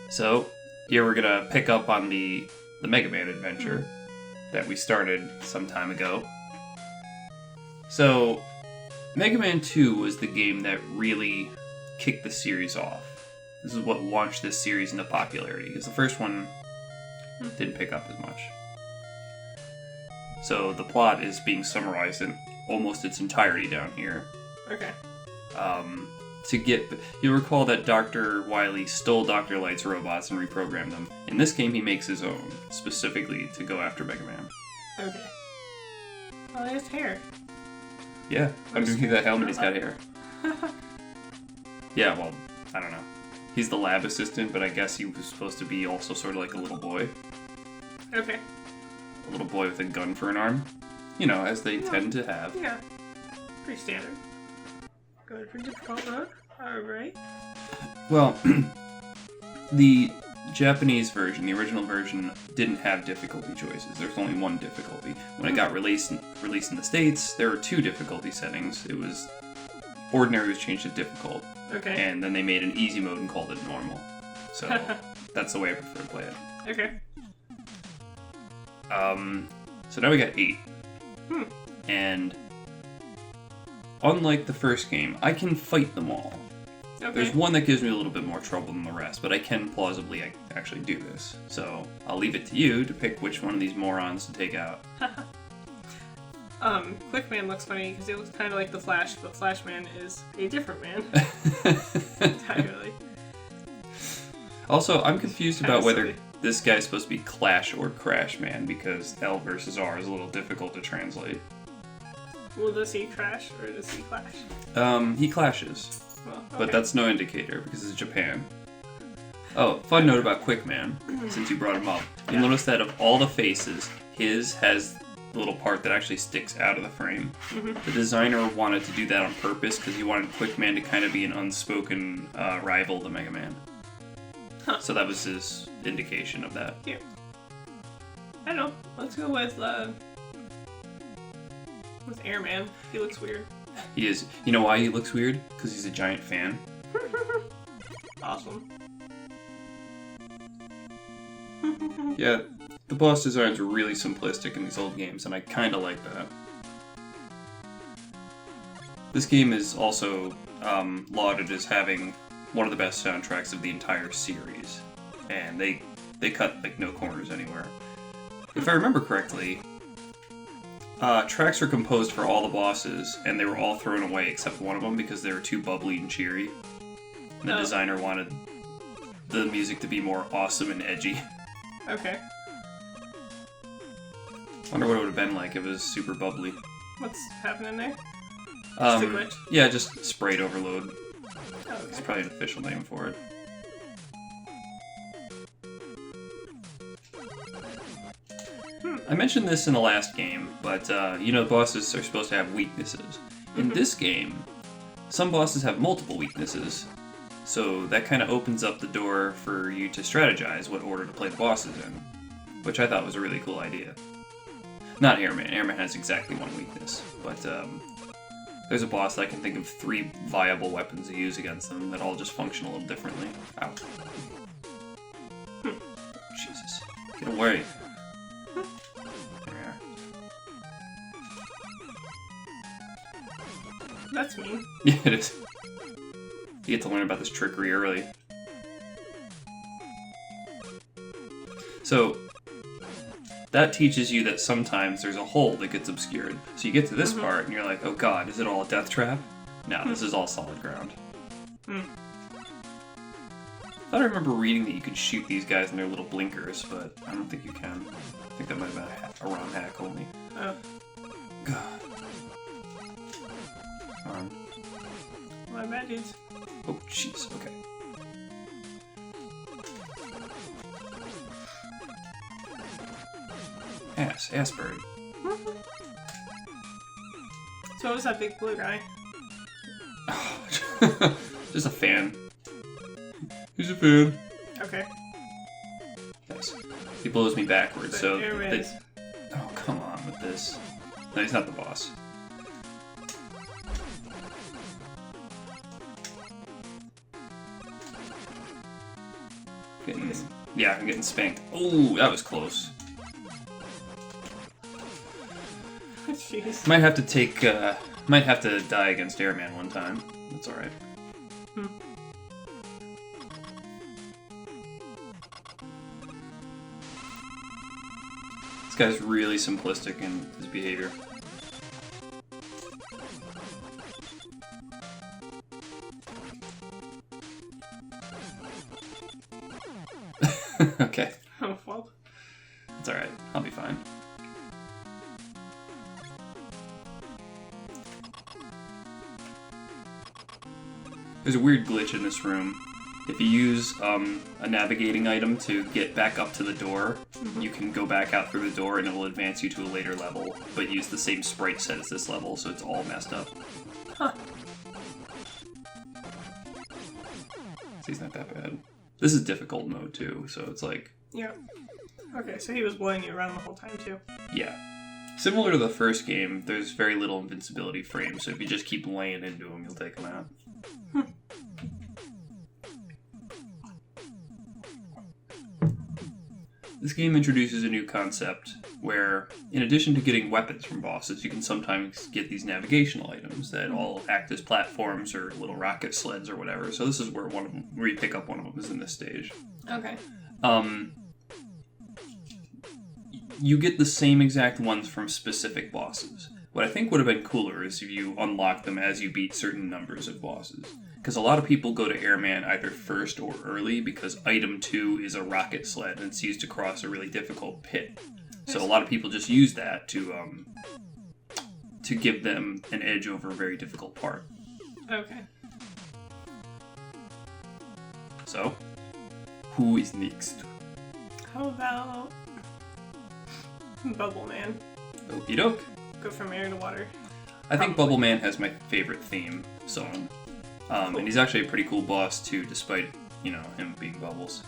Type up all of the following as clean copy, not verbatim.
So, here we're gonna pick up on the Mega Man adventure that we started some time ago. So, Mega Man 2 was the game that really kicked the series off. This is what launched this series into popularity, because the first one didn't pick up as much. So, the plot is being summarized in almost its entirety down here. Okay. You'll recall that Dr. Wily stole Dr. Light's robots and reprogrammed them. In this game, he makes his own, specifically to go after Mega Man. Okay. Oh, he has hair. Yeah, underneath that helmet, he's got hair. Yeah, well, I don't know. He's the lab assistant, but I guess he was supposed to be also sort of like a little boy. Okay. A little boy with a gun for an arm. You know, as they tend to have. Yeah. Pretty standard. Good, pretty difficult. Alright. Well, the Japanese version, the original version, didn't have difficulty choices. There's only one difficulty. When it got released in the States, there were two difficulty settings. It was ordinary was changed to difficult. Okay. And then they made an easy mode and called it normal. So that's the way I prefer to play it. Okay. So now we got 8. And unlike the first game, I can fight them all. Okay. There's one that gives me a little bit more trouble than the rest, but I can plausibly actually do this. So I'll leave it to you to pick which one of these morons to take out. Quickman looks funny because it looks kind of like the Flash, but Flashman is a different man. Entirely. Also, I'm confused about whether silly. this guy's supposed to be Clash or Crash Man, because L versus R is a little difficult to translate. Well, does he crash or does he clash? He clashes. Well, okay. But that's no indicator, because it's Japan. Oh, fun note about Quickman, since you brought him up. You'll notice that of all the faces, his has the little part that actually sticks out of the frame. The designer wanted to do that on purpose, because he wanted Quickman to kind of be an unspoken rival to Mega Man. So that was his indication of that. Here. I don't know. Let's go with Airman. He looks weird. He is. You know why he looks weird? Because he's a giant fan. Awesome. Yeah, the boss designs were really simplistic in these old games, and I kind of like that. This game is also lauded as having one of the best soundtracks of the entire series, and they cut like no corners anywhere. If I remember correctly, tracks were composed for all the bosses, and they were all thrown away except one of them because they were too bubbly and cheery. And the designer wanted the music to be more awesome and edgy. Okay. Wonder what it would have been like if it was super bubbly. What's happening there? Just a glitch? Yeah, just sprite overload. Oh, okay. It's probably an official name for it. I mentioned this in the last game, but you know, bosses are supposed to have weaknesses. In this game, some bosses have multiple weaknesses, so that kind of opens up the door for you to strategize what order to play the bosses in, which I thought was a really cool idea. Not Airman. Airman has exactly one weakness, but there's a boss that I can think of 3 viable weapons to use against them that all just function a little differently. Ow. Jesus. Get away. There we are. That's mean. Yeah, it is. You get to learn about this trickery early. So, that teaches you that sometimes there's a hole that gets obscured. So you get to this part and you're like, oh god, is it all a death trap? No, this is all solid ground. I thought I remember reading that you could shoot these guys in their little blinkers, but I don't think you can. I think that might have been a ROM hack only. Oh. God. Come on. My bad, dudes. Oh, jeez, okay. Ass bird. So what was that big blue guy? Just a fan. He's a fan. Okay. Nice. He blows me backwards, But so... Airman is- Oh, come on with this. No, he's not the boss. Yeah, I'm getting spanked. Oh, that was close. Jeez. Might have to take, might have to die against Airman one time. That's alright. This guy's really simplistic in his behavior. Okay. Oh, well. It's alright. I'll be fine. There's a weird glitch in this room. If you use a navigating item to get back up to the door, you can go back out through the door and it will advance you to a later level, but use the same sprite set as this level, so it's all messed up. Huh. See, it's not that bad. This is difficult mode too, so it's like... Yeah. Okay, so he was blowing you around the whole time too. Yeah. Similar to the first game, there's very little invincibility frame, so if you just keep laying into him, you'll take him out. This game introduces a new concept where, in addition to getting weapons from bosses, you can sometimes get these navigational items that all act as platforms or little rocket sleds or whatever. So this is where where you pick up one of them is in this stage. Okay. You get the same exact ones from specific bosses. What I think would have been cooler is if you unlock them as you beat certain numbers of bosses. Because a lot of people go to Airman either first or early because item 2 is a rocket sled and it's used to cross a really difficult pit. So a lot of people just use that to give them an edge over a very difficult part. Okay. So, who is next? How about Bubble Man? Okie doke. Go from air to water. I think Bubble Man has my favorite theme song. Cool. And he's actually a pretty cool boss too, despite, him being bubbles.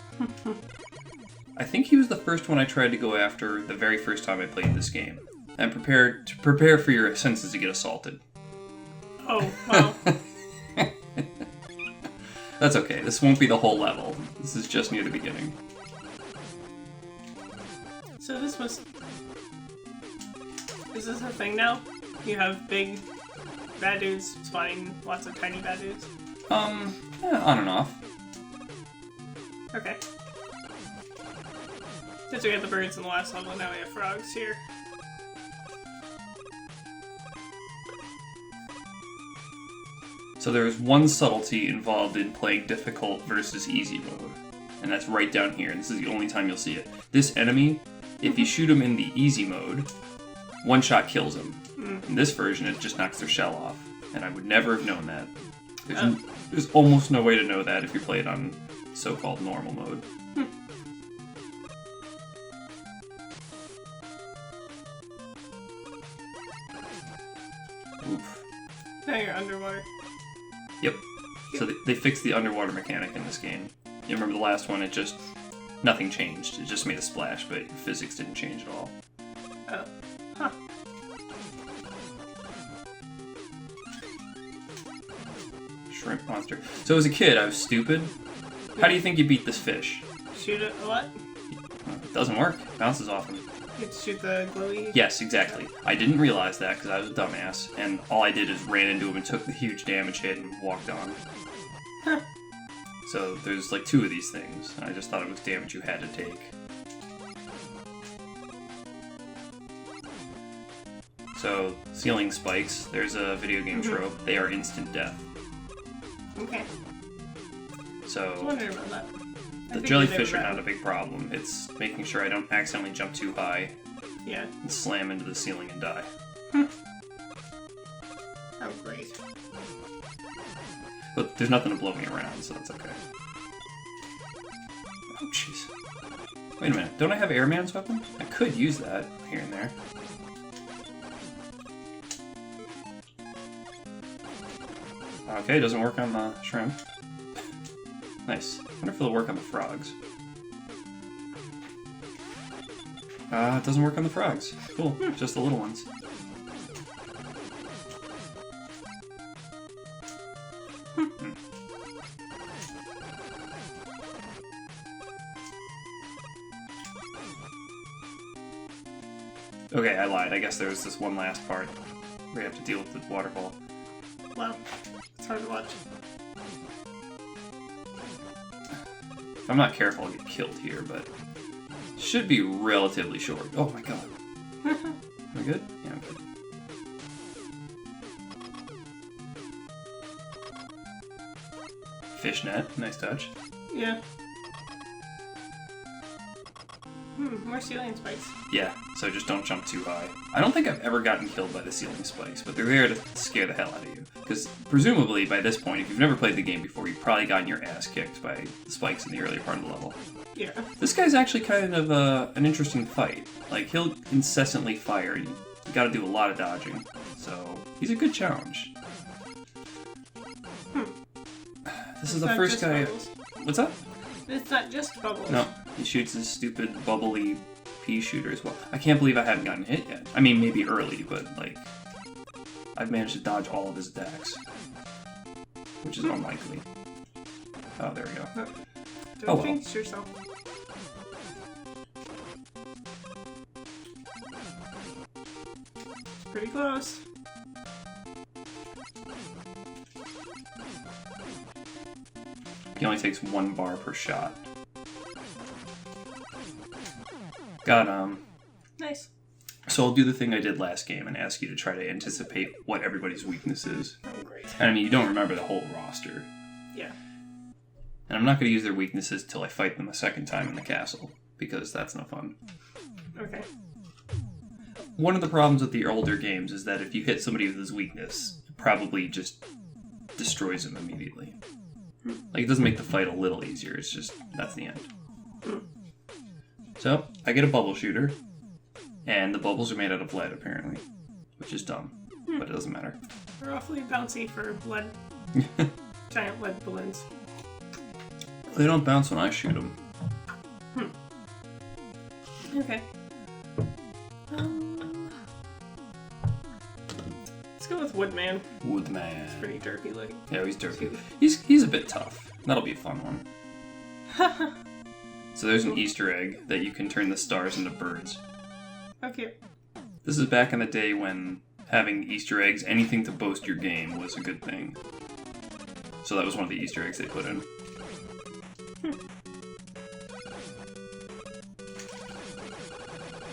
I think he was the first one I tried to go after the very first time I played this game. And prepare for your senses to get assaulted. Oh, wow. That's okay, this won't be the whole level. This is just near the beginning. So this was... Is this a thing now? You have big bad dudes spawning lots of tiny bad dudes? Yeah, on and off. Okay. Since we had the birds in the last level, now we have frogs here. So there is one subtlety involved in playing difficult versus easy mode. And that's right down here, and this is the only time you'll see it. This enemy, if you shoot him in the easy mode, one shot kills him. In this version, it just knocks their shell off. And I would never have known that. There's almost no way to know that if you play it on so-called normal mode. Oof. Now you're underwater. Yep. So they fixed the underwater mechanic in this game. You remember the last one, nothing changed. It just made a splash, but physics didn't change at all. Oh. Huh. Shrimp monster. So as a kid, I was stupid. How do you think you beat this fish? Shoot it a lot? It doesn't work. It bounces off him. You have to shoot the glowy? Yes, exactly. I didn't realize that because I was a dumbass, and all I did is ran into him and took the huge damage hit and walked on. Huh. So there's like 2 of these things. I just thought it was damage you had to take. So, ceiling spikes, there's a video game trope. They are instant death. Okay. I was So, wondering about that. the jellyfish are not a big problem. It's making sure I don't accidentally jump too high Yeah. and slam into the ceiling and die. Oh, great. But there's nothing to blow me around, so that's okay. Oh, jeez. Wait a minute, don't I have Airman's weapon? I could use that here and there. Okay, it doesn't work on the shrimp. Nice. I wonder if it'll work on the frogs. It doesn't work on the frogs. Cool, just the little ones. Okay, I lied. I guess there was this one last part where you have to deal with the waterfall. Wow. It's hard to watch. If I'm not careful, I'll get killed here, but it should be relatively short. Oh my god. Am I good? Yeah, I'm good. Fishnet, nice touch. Yeah. More ceiling spikes. Yeah, so just don't jump too high. I don't think I've ever gotten killed by the ceiling spikes, but they're there to scare the hell out of you. Because presumably by this point, if you've never played the game before, you've probably gotten your ass kicked by the spikes in the earlier part of the level. Yeah. This guy's actually kind of an interesting fight. Like, he'll incessantly fire. You gotta do a lot of dodging. So, he's a good challenge. This is the first guy... Bubbles. What's up? It's not just bubbles. No, he shoots his stupid bubbly pea shooter as well. I can't believe I haven't gotten hit yet. I mean, maybe early, but, like... I've managed to dodge all of his attacks. Which is unlikely. Oh, there we go. Don't jinx yourself. It's pretty close. He only takes 1 bar per shot. Got him. Nice. So I'll do the thing I did last game and ask you to try to anticipate what everybody's weakness is. Oh, great. And I mean, you don't remember the whole roster. Yeah. And I'm not going to use their weaknesses till I fight them a second time in the castle, because that's no fun. Okay. One of the problems with the older games is that if you hit somebody with his weakness, it probably just destroys him immediately. Like, it doesn't make the fight a little easier, it's just, that's the end. So, I get a bubble shooter, and the bubbles are made out of lead, apparently. Which is dumb, but it doesn't matter. They're awfully bouncy for lead. Giant lead balloons. They don't bounce when I shoot them. Okay. Let's go with Woodman. Woodman. It's pretty derpy looking. Yeah, he's derpy. He's a bit tough. That'll be a fun one. So there's an Easter egg that you can turn the stars into birds. Okay. This is back in the day when having Easter eggs, anything to boast your game, was a good thing. So that was one of the Easter eggs they put in.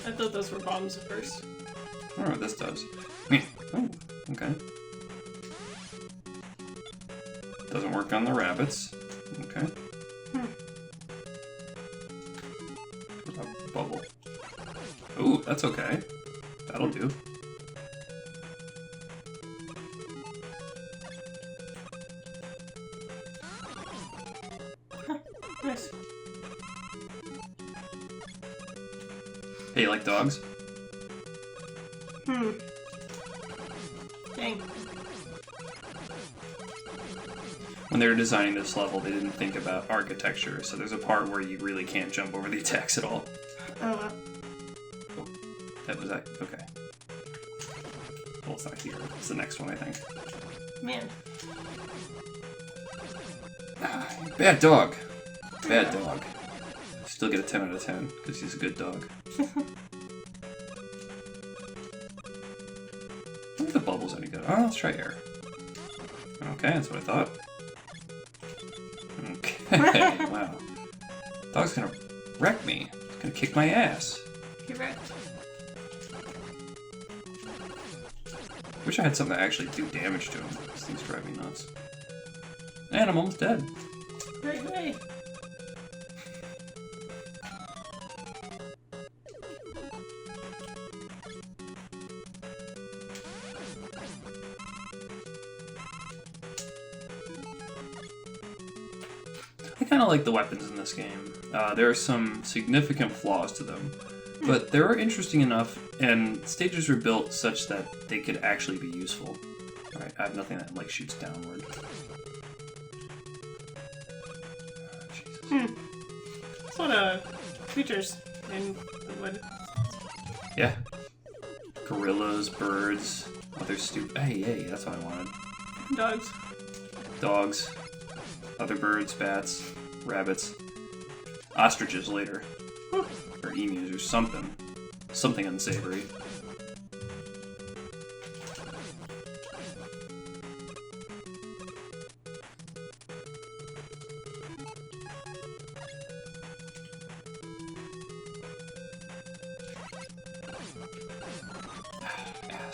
I thought those were bombs at first. I don't know what this does. Oh, okay. Doesn't work on the rabbits. Okay. A bubble. Ooh, that's okay. That'll do. Nice. Hey, you like dogs? Dang. When they were designing this level, they didn't think about architecture, so there's a part where you really can't jump over the attacks at all. Oh, Oh, that was that. Okay. Well, it's not here. It's the next one, I think. man. Bad dog. Bad dog. Still get a 10 out of 10, because he's a good dog. I think the bubble's any good. Oh, let's try air. Okay, that's what I thought. Okay, wow. Dog's gonna wreck me. It's gonna kick my ass. You're right. Wish I had something that actually do damage to him. These things drive me nuts. And I'm almost dead. Great way. I kind of like the weapons in this game. There are some significant flaws to them, but they are interesting enough, and stages are built such that they could actually be useful. Alright, I have nothing that like shoots downward. Jesus. That's a lot of creatures in the wood. Yeah. Gorillas, birds, other stupid. Hey, that's what I wanted. Dogs. Dogs, other birds, bats, rabbits, ostriches later, or emus or something. Something unsavory.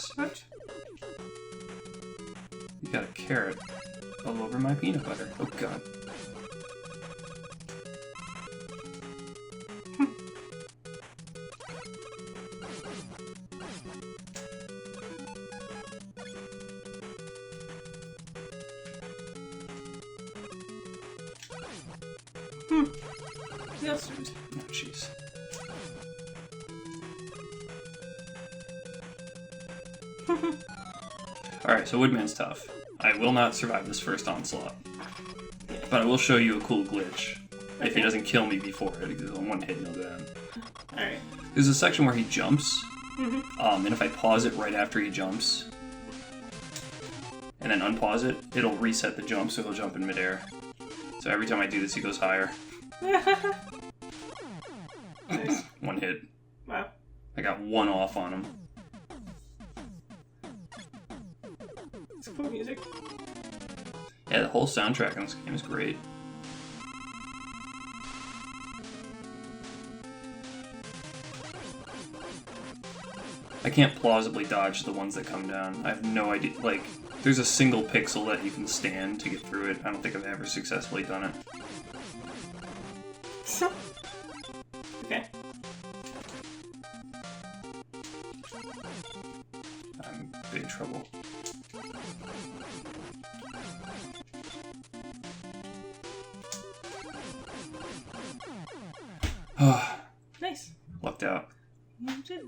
boss. What? You got a carrot all over my peanut butter. Oh god. Yes. Oh jeez. Alright, so Woodman's tough. I will not survive this first onslaught. But I will show you a cool glitch. Okay. If he doesn't kill me before it, because on one hit he'll go down. Alright. There's a section where he jumps, and if I pause it right after he jumps, and then unpause it, it'll reset the jump, so he'll jump in midair. So every time I do this, he goes higher. Nice. One hit. Wow. I got one off on him. It's cool music. Yeah, the whole soundtrack on this game is great. I can't plausibly dodge the ones that come down. I have no idea. Like, there's a single pixel that you can stand to get through it. I don't think I've ever successfully done it. Okay. I'm in big trouble. Nice. Lucked out. You did.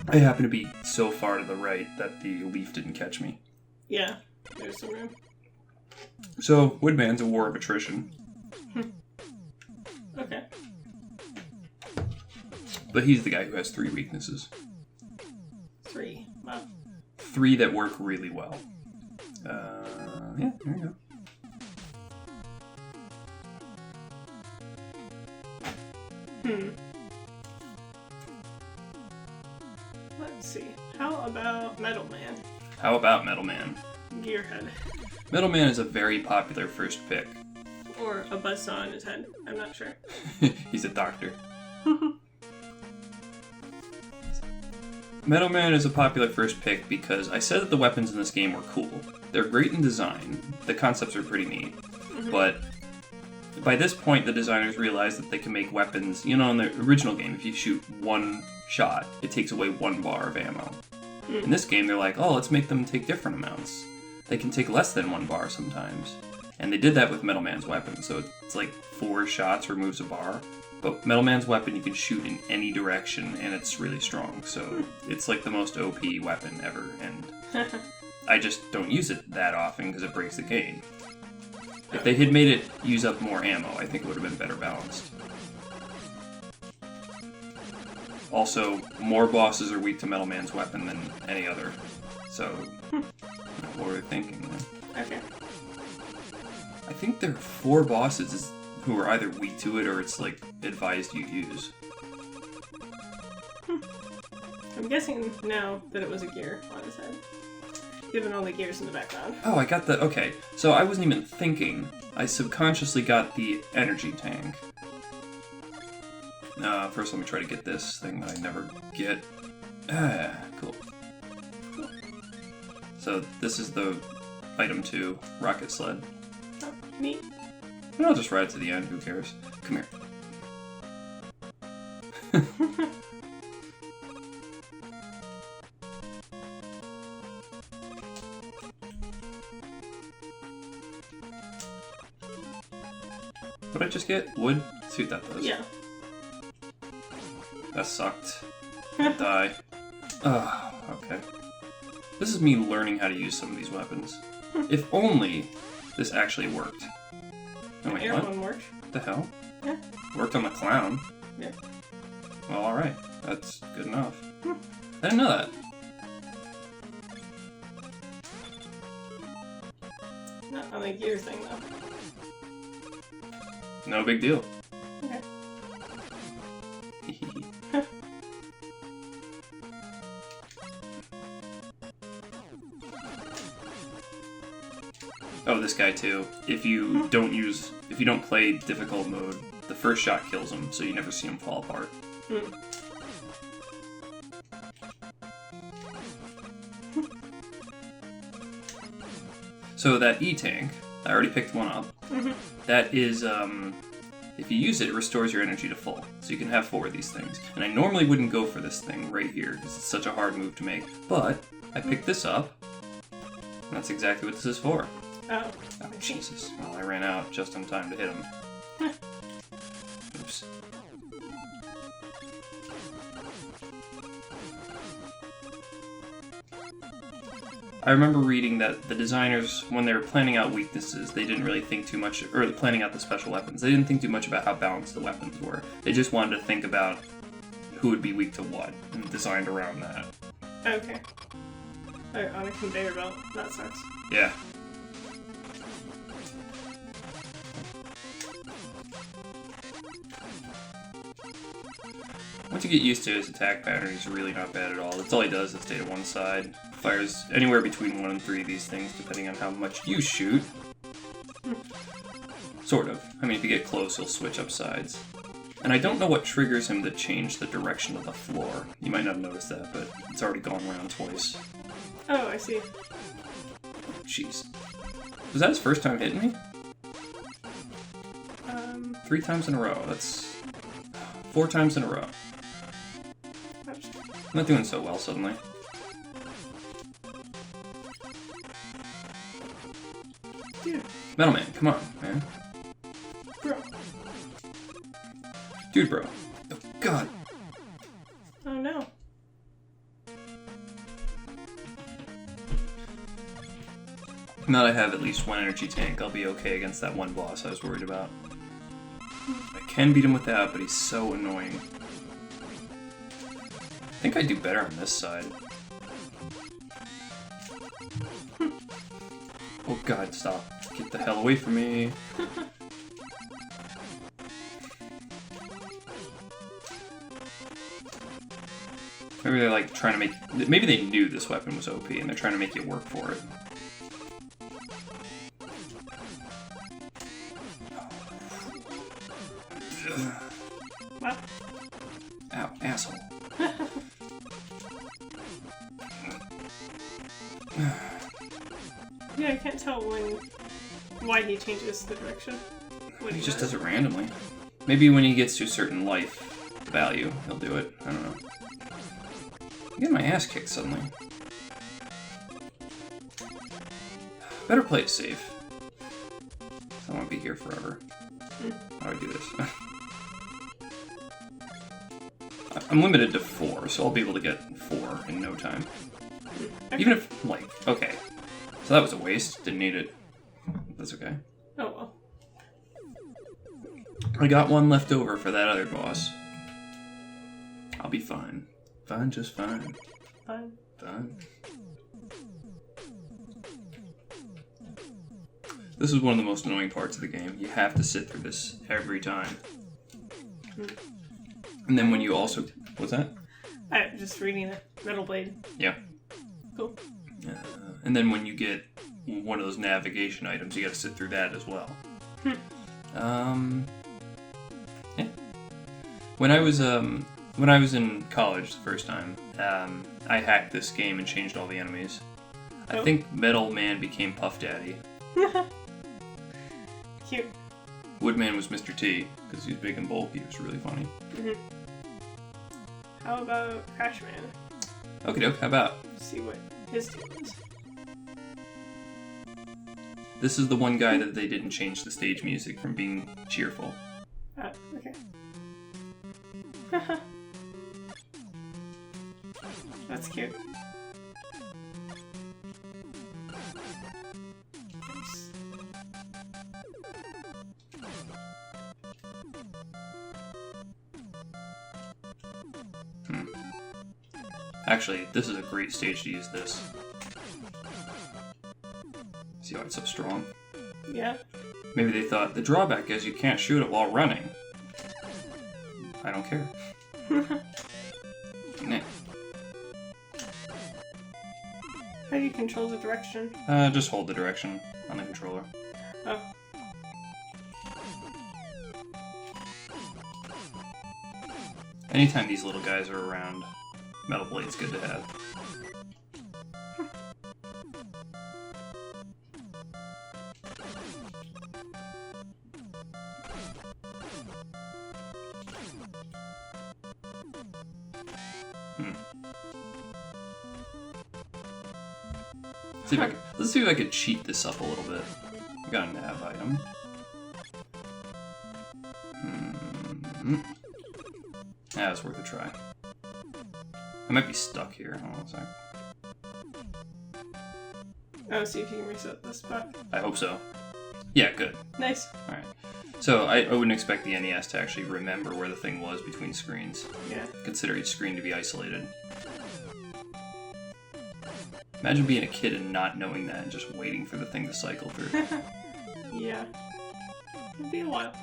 I happen to be so far to the right that the leaf didn't catch me. Yeah, there's some room. So, Woodman's a war of attrition. Okay. But he's the guy who has 3 weaknesses. 3. Wow. 3 that work really well. Yeah, there you go. Let's see. How about Metal Man? How about Metal Man? Gearhead. Metal Man is a very popular first pick. Or a buzzsaw in his head. I'm not sure. He's a doctor. Metal Man is a popular first pick because I said that the weapons in this game were cool. They're great in design. The concepts are pretty neat. But by this point, the designers realized that they can make weapons. You know, in the original game, if you shoot 1 shot, it takes away 1 bar of ammo. In this game, they're like, oh, let's make them take different amounts. They can take less than 1 bar sometimes. And they did that with Metal Man's weapon, so it's like 4 shots removes a bar. But Metal Man's weapon you can shoot in any direction, and it's really strong, so it's like the most OP weapon ever, and I just don't use it that often because it breaks the game. If they had made it use up more ammo, I think it would have been better balanced. Also, more bosses are weak to Metal Man's weapon than any other, so what were we thinking then? Okay. I think there are 4 bosses who are either weak to it or it's like advised you use. I'm guessing now that it was a gear on his head. Given all the gears in the background. Oh, I got the... Okay, so I wasn't even thinking. I subconsciously got the energy tank. First let me try to get this thing that I never get. Cool. So this is the item 2, rocket sled. Oh, neat. And I'll just ride it to the end, who cares? Come here. What'd I just get? Wood? Let's see what that does. Yeah. That sucked. Die. Oh, okay. This is me learning how to use some of these weapons. If only this actually worked. Oh, wait, Air what? one worked. What the hell? Yeah. Worked on the clown. Yeah. Well, alright. That's good enough. I didn't know that. Not on the gear thing, though. No big deal. Okay. Oh, this guy too. If you don't play difficult mode, the first shot kills him, so you never see him fall apart. So that E-Tank, I already picked one up. That is, if you use it, it restores your energy to full. So you can have 4 of these things. And I normally wouldn't go for this thing right here, because it's such a hard move to make. But I picked this up, and that's exactly what this is for. Oh. Oh, Jesus. Well, I ran out just in time to hit him. Oops. I remember reading that the designers, when they were planning out weaknesses, they didn't really think too much, or planning out the special weapons, they didn't think too much about how balanced the weapons were. They just wanted to think about who would be weak to what, and designed around that. Okay. On a conveyor belt. That sucks. Yeah. Once you get used to his attack pattern, he's really not bad at all. That's all he does is stay to one side. Fires anywhere between 1 and 3 of these things, depending on how much you shoot. Sort of. I mean, if you get close, he'll switch up sides. And I don't know what triggers him to change the direction of the floor. You might not have noticed that, but it's already gone around twice. Oh, I see. Jeez. Was that his first time hitting me? 3 times in a row. That's 4 times in a row. I'm not doing so well suddenly. Dude. Metal Man, come on, man. Bro. Dude, bro. Oh, God. Oh, no. Now that I have at least 1 energy tank, I'll be okay against that one boss I was worried about. I can beat him with that, but he's so annoying. I think I do better on this side. Oh God, stop. Get the hell away from me. Maybe they're like trying to make... Maybe they knew this weapon was OP and they're trying to make you work for it. What? Ow, asshole. Yeah, I can't tell why he changes the direction. He just does it randomly. Maybe when he gets to a certain life value, he'll do it. I don't know. I'm getting my ass kicked suddenly. Better play it safe. I don't want to be here forever. How do I do this? I'm limited to 4, so I'll be able to get 4 in no time. Even if, like, okay. So that was a waste. Didn't need it. That's okay. Oh well. I got 1 left over for that other boss. I'll be fine. Fine, just fine. Fine. Fine. This is one of the most annoying parts of the game. You have to sit through this every time. And then when you also... What's that? I'm just reading it. Metal Blade. Yeah. Cool. And then when you get one of those navigation items, you gotta sit through that as well. Yeah. When I was in college the first time, I hacked this game and changed all the enemies. I think Metal Man became Puff Daddy. Cute. Woodman was Mr. T, because he's big and bulky. It was really funny. How about Crash Man? Okie doke, how about? See what his deal is. This is the one guy that they didn't change the stage music from being cheerful. Okay. That's cute. Nice. Actually, this is a great stage to use this. See how it's so strong? Yeah. Maybe they thought, the drawback is you can't shoot it while running. I don't care. Nah. How do you control the direction? Just hold the direction on the controller. Oh. Anytime these little guys are around, Metal Blade's good to have. Let's see if I could cheat this up a little bit. I got a nav item. Yeah, it's worth a try. I might be stuck here. Hold on a sec. Oh, see if you can reset this spot. I hope so. Yeah, good. Nice. Alright. So I wouldn't expect the NES to actually remember where the thing was between screens. Yeah. Consider each screen to be isolated. Imagine being a kid and not knowing that and just waiting for the thing to cycle through. Yeah. It'd be a while.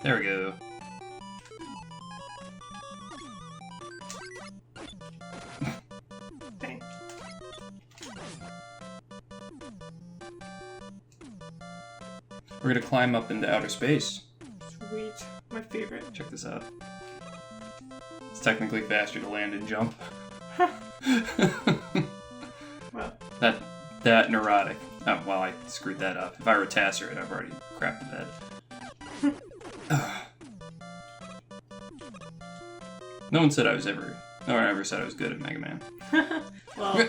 There we go. Dang. We're gonna climb up into outer space. Sweet. My favorite. Check this out. It's technically faster to land and jump. Well. That neurotic. Oh, well, I screwed that up. If I were Tasser, I've already crapped the bed. No one ever said I was good at Mega Man. Well,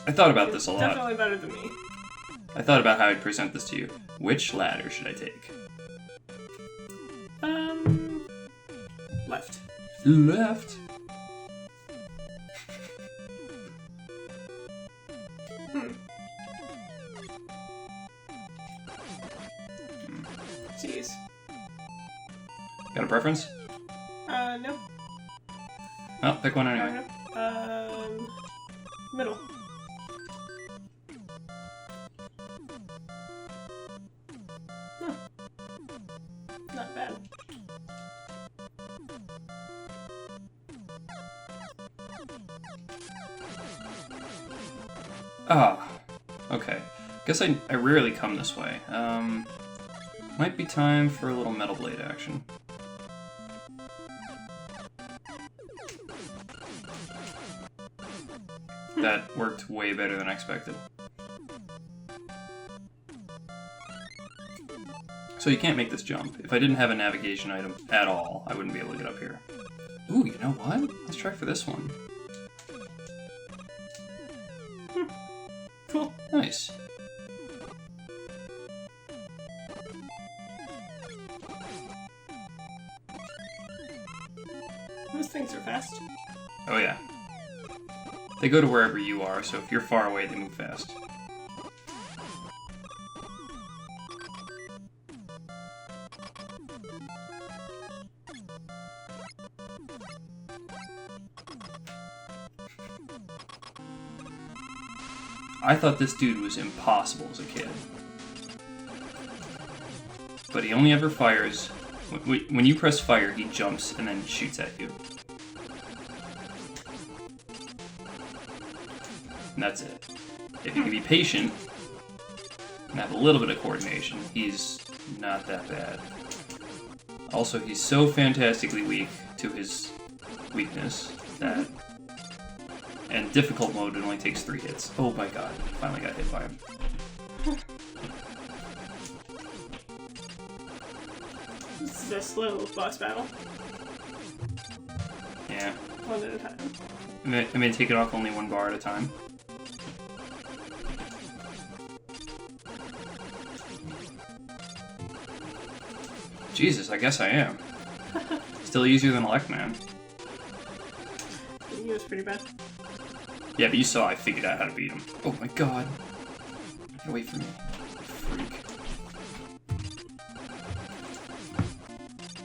I thought about this a lot. Definitely better than me. I thought about how I'd present this to you. Which ladder should I take? Left. Left. Jeez. Got a preference? No. Well, pick one anyway. Middle. Huh. Not bad. Ah, okay. Guess I rarely come this way. Might be time for a little Metal Blade action. That worked way better than I expected. So you can't make this jump. If I didn't have a navigation item at all, I wouldn't be able to get up here. Ooh, you know what? Let's try for this one. Cool. Nice. Those things are fast. Oh yeah. They go to wherever you are, so if you're far away, they move fast. I thought this dude was impossible as a kid. But he only ever fires... When you press fire, he jumps and then shoots at you. And that's it. If you can be patient and have a little bit of coordination, he's not that bad. Also, he's so fantastically weak to his weakness that... And difficult mode, it only takes 3 hits. Oh my god, finally got hit by him. This is a slow boss battle. Yeah. One at a time. I may take it off only 1 bar at a time. Jesus, I guess I am. Still easier than Electman. He was pretty bad. Yeah, but you saw I figured out how to beat him. Oh my god. Get away from me. Freak.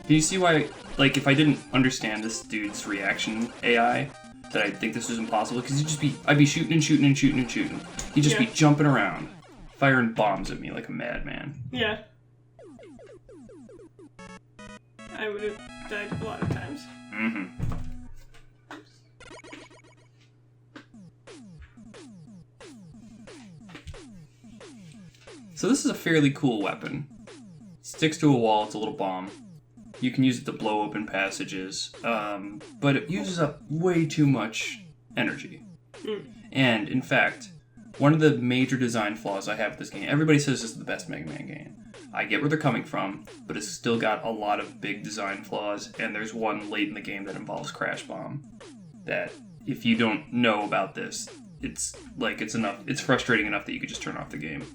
Can you see why, like, if I didn't understand this dude's reaction AI, that I'd think this was impossible? Because I'd be shooting and shooting and shooting and shooting. He'd just be jumping around, firing bombs at me like a madman. Yeah. I would have died a lot of times. Mm-hmm. So this is a fairly cool weapon. Sticks to a wall, it's a little bomb. You can use it to blow open passages, but it uses up way too much energy. And, in fact, one of the major design flaws I have with this game, everybody says this is the best Mega Man game. I get where they're coming from, but it's still got a lot of big design flaws, and there's one late in the game that involves Crash Bomb. That, if you don't know about this, it's frustrating enough that you could just turn off the game.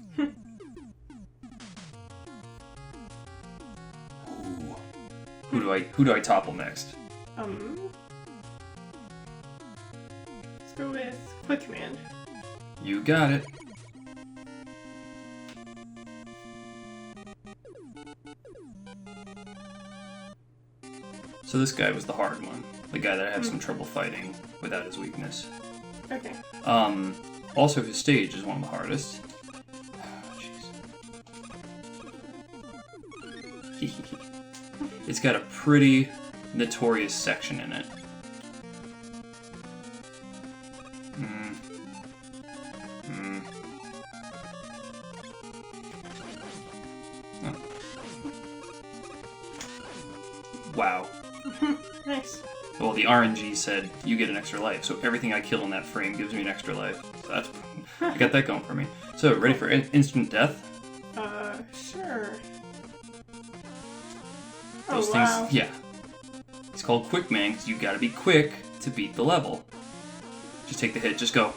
Ooh. Who do I topple next? Let's go with Quick Command. You got it. So this guy was the hard one. The guy that I had some trouble fighting without his weakness. Okay. Also his stage is one of the hardest. Jeez. It's got a pretty notorious section in it. Oh. Wow. Nice. Well, the RNG said you get an extra life, so everything I kill in that frame gives me an extra life. So that's I got that going for me. So, ready for instant death? Sure. Those things, wow. yeah. It's called Quick Man because you gotta be quick to beat the level. Just take the hit, just go.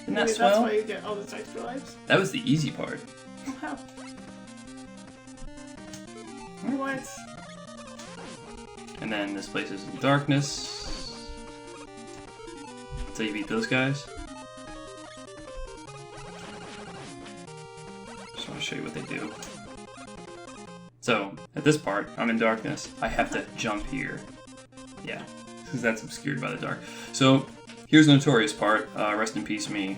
Isn't that Maybe swell? that's why you get all those extra lives? That was the easy part. Wow. What? And then this place is in darkness. Until you beat those guys. Just want to show you what they do. So, at this part, I'm in darkness. I have to jump here. Yeah, because that's obscured by the dark. So, here's the notorious part. Rest in peace, me.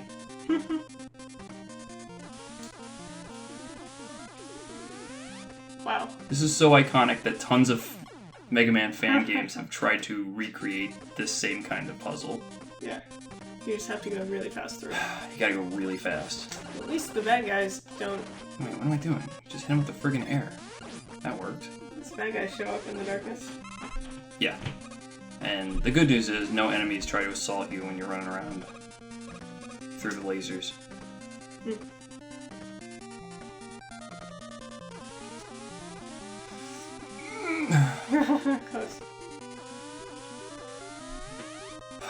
Wow. This is so iconic that tons of Mega Man fan games have tried to recreate this same kind of puzzle. Yeah. You just have to go really fast through it. You gotta go really fast. At least the bad guys don't... Wait, what am I doing? Just hit him with the friggin' air. That worked. These bad guys show up in the darkness. Yeah. And the good news is no enemies try to assault you when you're running around through the lasers. Close.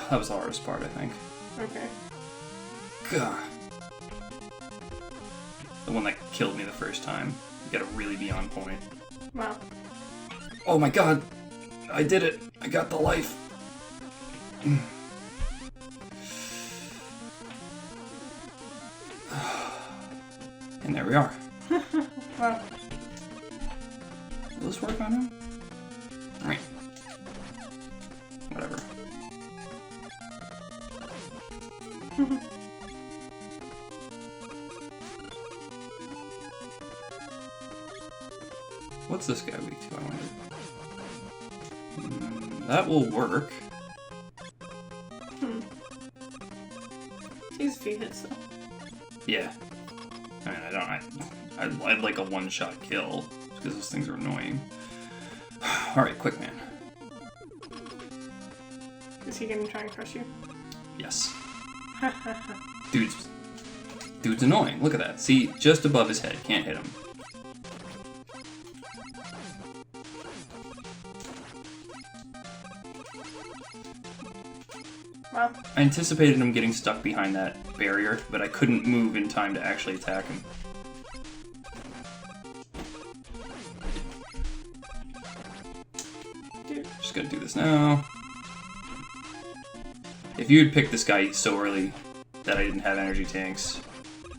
That was the hardest part, I think. Okay. God. The one that killed me the first time. You gotta really be on point. Wow. Oh my god! I did it! I got the life! And there we are. Wow. Will this work on him? Alright. Whatever. What's this guy weak to, I wonder? That will work. Takes a few hits though. Yeah. I mean, I'd like a one-shot kill, because those things are annoying. Alright, Quick Man. Is he gonna try and crush you? Yes. Dude's annoying. Look at that. See, just above his head. Can't hit him. Wow. I anticipated him getting stuck behind that barrier, but I couldn't move in time to actually attack him. Dude. Just gonna do this now. If you had picked this guy so early that I didn't have energy tanks,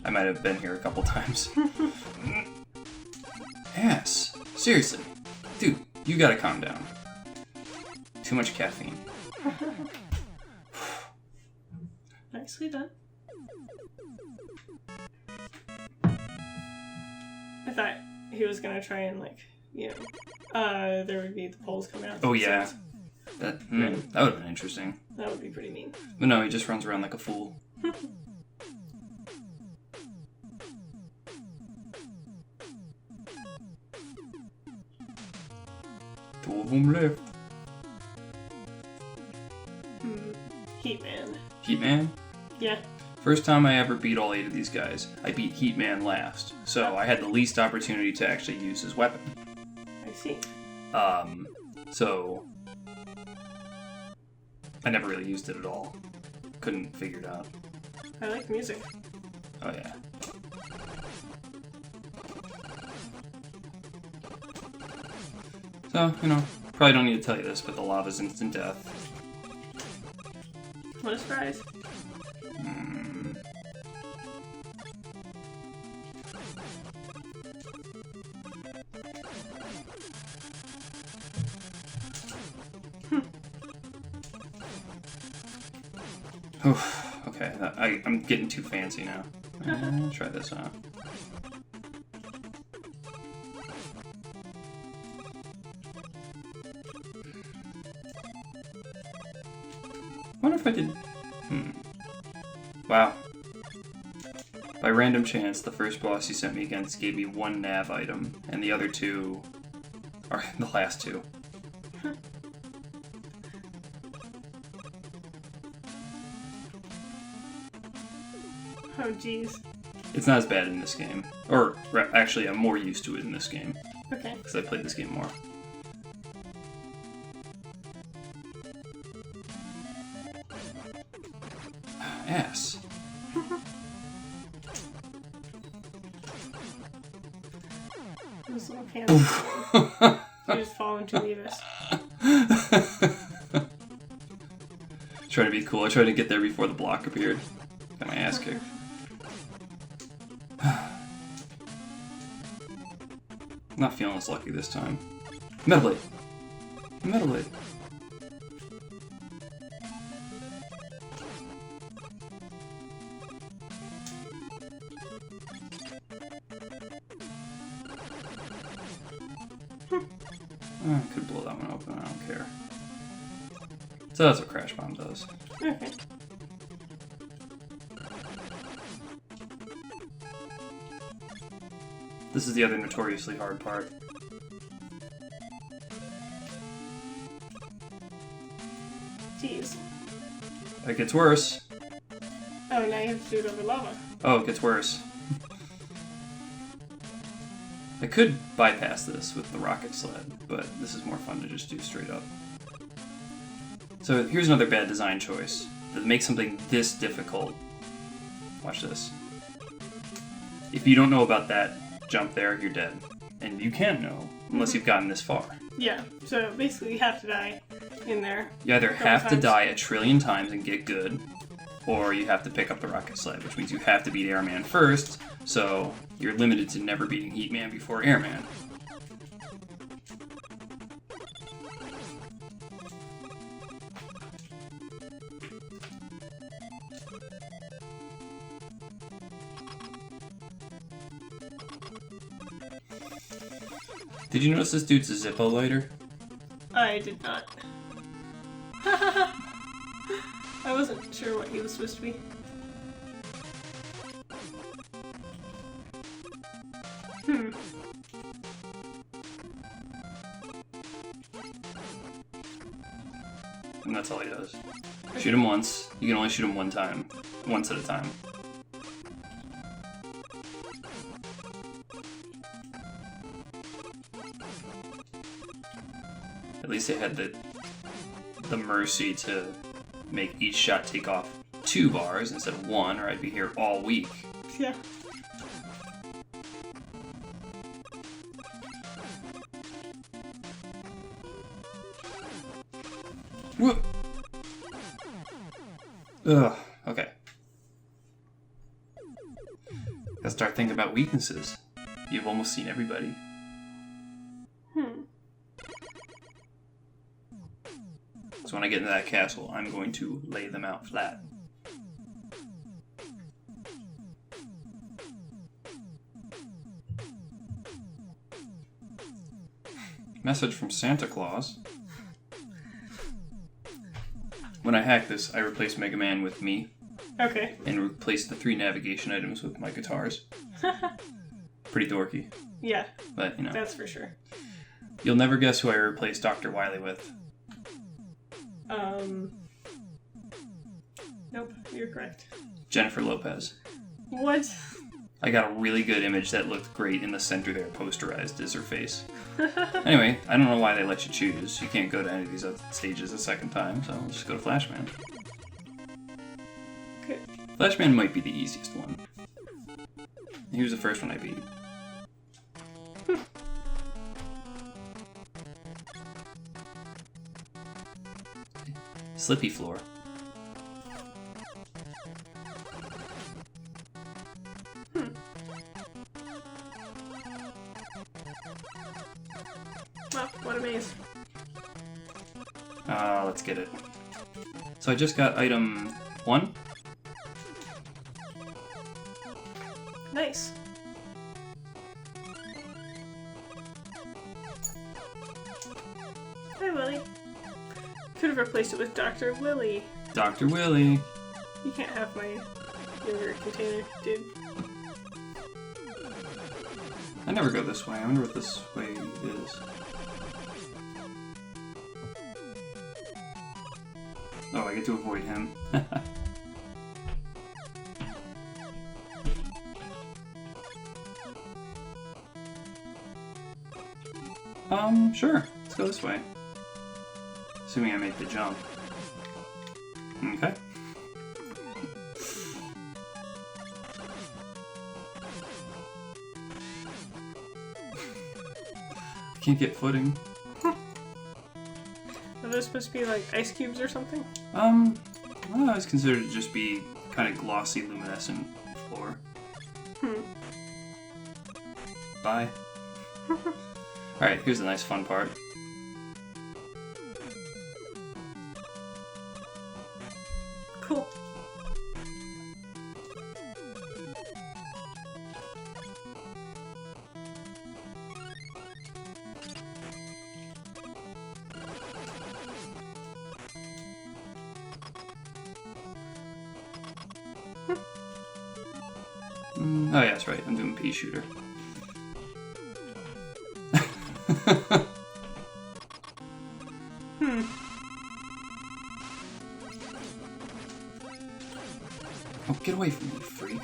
I might have been here a couple times. Ass. Seriously. Dude, you gotta calm down. Too much caffeine. Nicely done. I thought he was gonna try and there would be the poles coming out. Oh yeah. That would have been interesting. That would be pretty mean. But no, he just runs around like a fool. Two of them left. Heat Man. Heat Man? Yeah. First time I ever beat all 8 of these guys, I beat Heat Man last, so I had the least opportunity to actually use his weapon. I see. So I never really used it at all. Couldn't figure it out. I like music. Oh yeah. So, probably don't need to tell you this, but the lava's instant death. What a surprise. Okay, I'm getting too fancy now. Try this out. Wonder if I did. Wow. By random chance, the first boss you sent me against gave me 1 nav item, and the other 2 are the last 2. Oh, jeez. It's not as bad in this game. Or, actually, I'm more used to it in this game. Okay. Because I played this game more. Ass. Those little candles. You just fall into the abyss. Trying to be cool. I tried to get there before the block appeared. Got my ass kicked. Not feeling as lucky this time. Metal Blade! Metal Blade! I could blow that one open, I don't care. So that's what Crash Bomb does. Okay. This is the other notoriously hard part. Jeez. It gets worse. Oh, now you have to do it over lava. Oh, it gets worse. I could bypass this with the rocket sled, but this is more fun to just do straight up. So here's another bad design choice that makes something this difficult. Watch this. If you don't know about that jump there, you're dead. And you can't know unless you've gotten this far. Yeah, so basically you have to die in there. You either have to die 1 trillion times and get good, or you have to pick up the rocket sled, which means you have to beat Airman first, so you're limited to never beating Heat Man before Airman. Did you notice this dude's a Zippo lighter? I did not. I wasn't sure what he was supposed to be. And that's all he does. Shoot him once. You can only shoot him 1 time. Once at a time. At least they had the mercy to make each shot take off 2 bars instead of 1, or I'd be here all week. Yeah. Whoop. Ugh, okay. Gotta start thinking about weaknesses. You've almost seen everybody. So when I get into that castle, I'm going to lay them out flat. Message from Santa Claus. When I hacked this, I replaced Mega Man with me. Okay. And replaced the 3 navigation items with my guitars. Pretty dorky. Yeah. But, That's for sure. You'll never guess who I replaced Dr. Wily with. Nope, you're correct. Jennifer Lopez. What? I got a really good image that looked great in the center there, posterized as her face. Anyway, I don't know why they let you choose. You can't go to any of these other stages a second time, so let's just go to Flashman. Okay. Flashman might be the easiest one. He was the first one I beat. Slippy floor. Wow, what a maze. Let's get it. So I just got item 1. Nice. Hi, Willie. Could have replaced it with Dr. Willie. Dr. Willie. You can't have my yogurt container, dude. I never go this way. I wonder what this way is. Oh, I get to avoid him. Sure. Let's go this way. Assuming I make the jump. Okay. Can't get footing. Are those supposed to be like ice cubes or something? Well, it's considered to just be kind of glossy, luminescent floor. Bye. Alright, here's the nice fun part. Cool. Oh yeah, that's right. I'm doing pea shooter. Oh, get away from me, freak.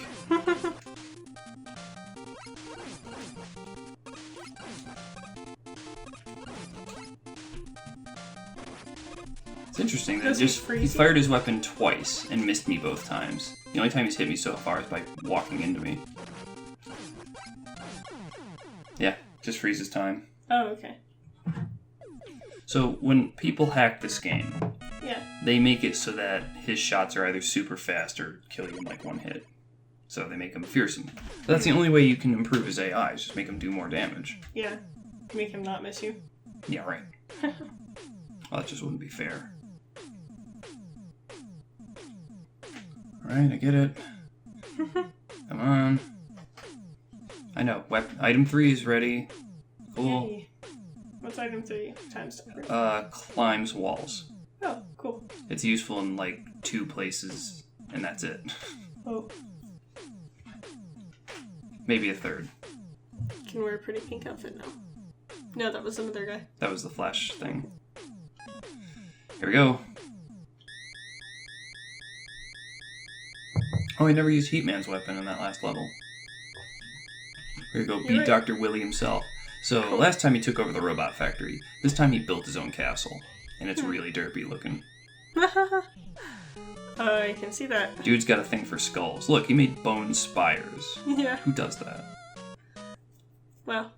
It's interesting that he fired his weapon twice and missed me both times. The only time he's hit me so far is by walking into me. Yeah, just freezes time. Oh, okay. So when people hack this game, Yeah. they make it so that his shots are either super fast or kill you in like one hit. So they make him fearsome. That's the only way you can improve his AI, is just make him do more damage. Yeah. Make him not miss you. Yeah, right. Well, that just wouldn't be fair. Alright, I get it. Come on. I know. Item 3 is ready. Cool. Yay. What's item 3 times? Climbs walls. Oh, cool. It's useful in like 2 places, and that's it. Oh. Maybe a 3rd. Can wear a pretty pink outfit now. No, that was another guy. That was the Flash thing. Here we go. Oh, I never used Heatman's weapon in that last level. Here we go, beat right. Dr. Willie himself. So, Cool. last time he took over the robot factory. This time he built his own castle. And it's really derpy looking. I can see that. Dude's got a thing for skulls. Look, he made bone spires. Yeah. Who does that? Well.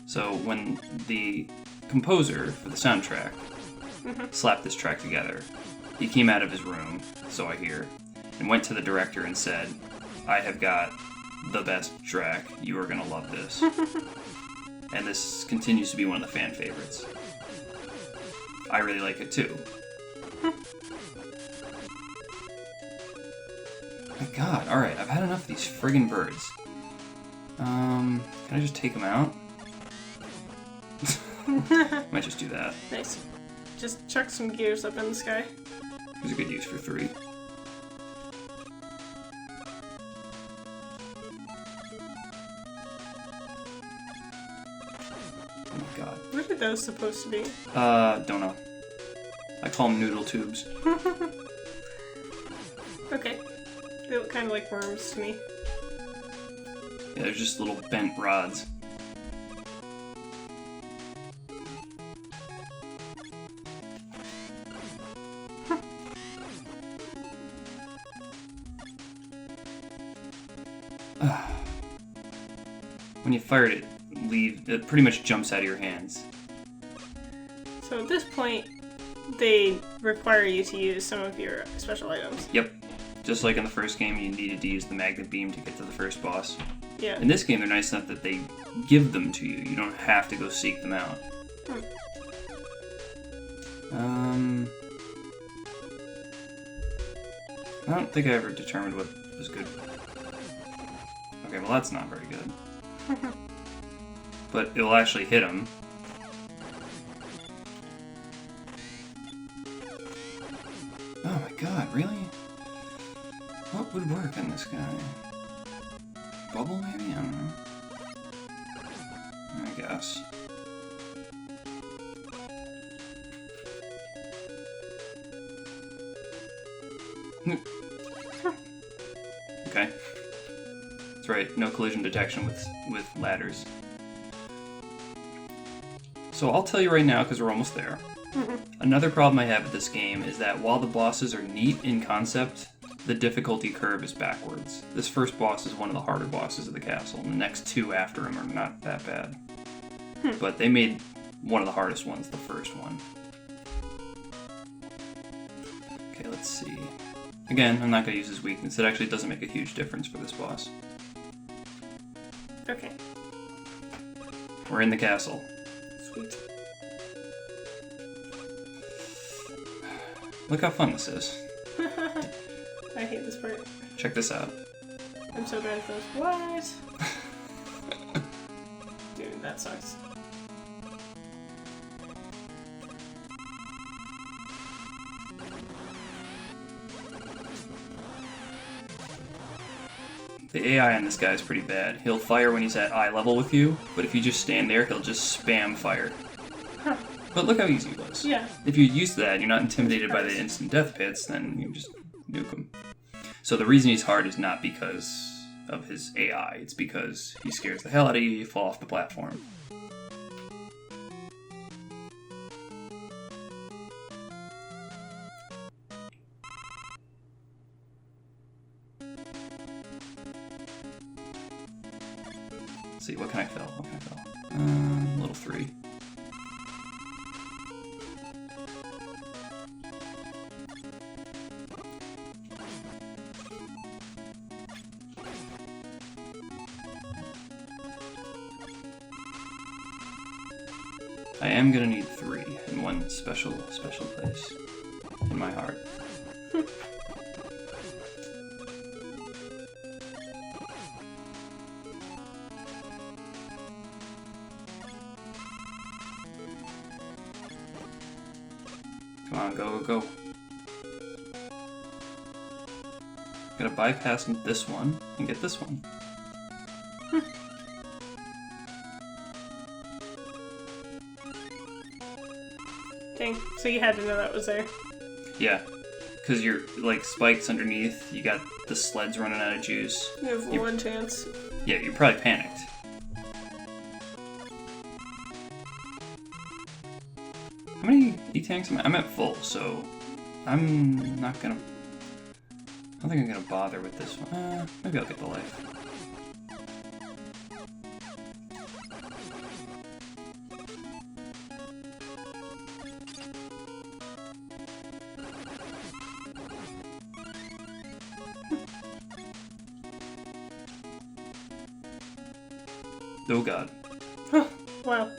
So when the composer for the soundtrack slapped this track together, he came out of his room, so I hear, and went to the director and said, "I have got the best track. You are going to love this." And this continues to be one of the fan favorites. I really like it too. My god, alright, I've had enough of these friggin' birds. Can I just take them out? Might just do that. Nice. Just chuck some gears up in the sky. There's a good use for 3. Oh my god. those supposed to be? Don't know. I call them noodle tubes. Okay. They look kind of like worms to me. Yeah, they're just little bent rods. When you fire it, it pretty much jumps out of your hands. So at this point, they require you to use some of your special items. Yep. Just like in the first game, you needed to use the magnet beam to get to the first boss. Yeah. In this game, they're nice enough that they give them to you. You don't have to go seek them out. I don't think I ever determined what was good. Okay, well that's not very good. But it'll actually hit him. Oh my god, really? What would work on this guy? Bubble, maybe? I don't know. I guess. Okay. That's right, no collision detection with ladders. So I'll tell you right now, because we're almost there. Another problem I have with this game is that while the bosses are neat in concept, the difficulty curve is backwards. This first boss is one of the harder bosses of the castle, and the next two after him are not that bad. But they made one of the hardest ones the first one. Okay, let's see. Again, I'm not going to use his weakness. It actually doesn't make a huge difference for this boss. Okay. We're in the castle. Sweet. Look how fun this is. I hate this part. Check this out. I'm so bad at those. What? Dude, that sucks. The AI on this guy is pretty bad. He'll fire when he's at eye level with you, but if you just stand there, he'll just spam fire. Huh. But look how easy it was. Yeah. If you're used to that and you're not intimidated by the instant death pits, then you just nuke him. So the reason he's hard is not because of his AI, it's because he scares the hell out of you, you fall off the platform. Let's see, what can I fill? What can I fill? Little 3. I am gonna need 3 in one special place in my heart. Come on, go, go, go. Gotta bypass this one and get this one. Dang. So you had to know that was there. Yeah, because you're like spikes underneath, you got the sleds running out of juice. You have one chance. Yeah, you're probably panicked. How many E-tanks am I? I'm at full, so I'm not gonna... I don't think I'm gonna bother with this one. Maybe I'll get the life. Oh god. Wow.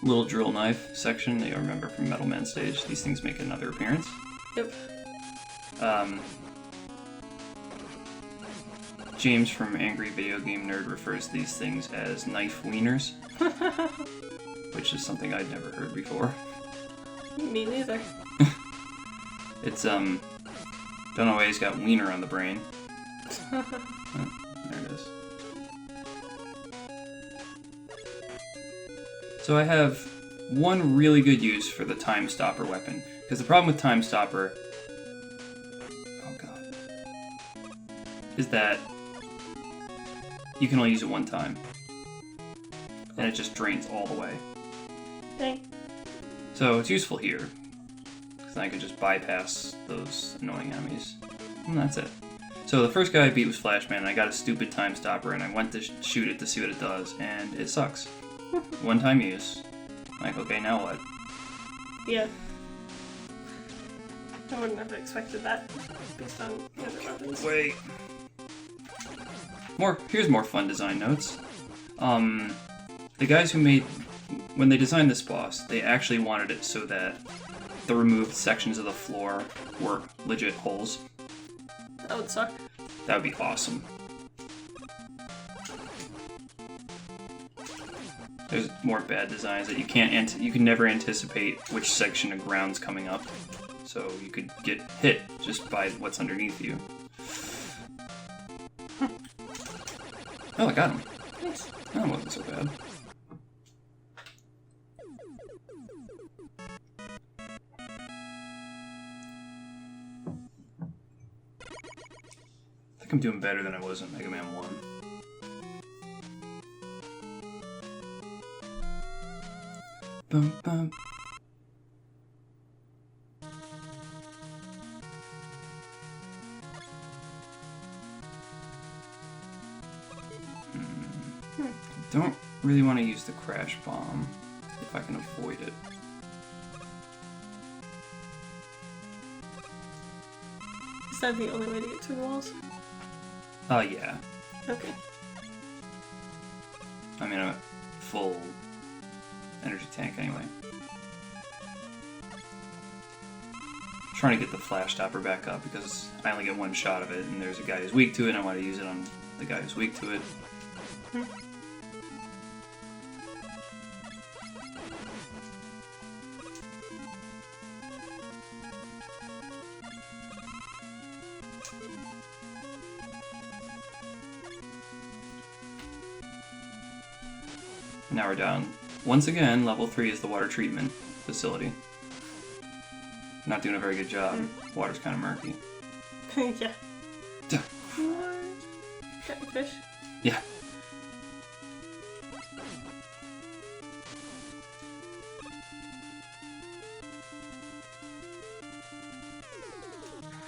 Little drill knife section that you remember from Metal Man stage. These things make another appearance. Yep. James from Angry Video Game Nerd refers to these things as knife wieners, which is something I'd never heard before. Me neither. It's, don't know why he's got wiener on the brain. There it is. So I have one really good use for the Time Stopper weapon. Because the problem with Time Stopper... Oh god. Is that you can only use it one time. And it just drains all the way. Okay. So it's useful here. Because then I can just bypass those annoying enemies. And that's it. So the first guy I beat was Flashman, and I got a stupid Time Stopper, and I went to shoot it to see what it does, and it sucks. One-time use. Like, okay, now what? Yeah. I wouldn't have expected that based on the other weapons. Wait. Here's more fun design notes. The guys who made... When they designed this boss, they actually wanted it so that the removed sections of the floor were legit holes. That would suck. That would be awesome. There's more bad designs that you can't you can never anticipate which section of ground's coming up. So you could get hit just by what's underneath you. Oh, I got him. Nice. That wasn't so bad. I think I'm doing better than I was in Mega Man 1. Bum, bum. Don't really want to use the crash bomb if I can avoid it. Is that the only way to get through the walls? Yeah. Okay. I mean, I'm at full energy tank anyway. I'm trying to get the flash stopper back up because I only get one shot of it, and there's a guy who's weak to it, and I want to use it on the guy who's weak to it. Now we're down. Once again, level 3 is the water treatment facility. Not doing a very good job. Water's kind of murky. Yeah. Duh. What? Got the fish? Yeah.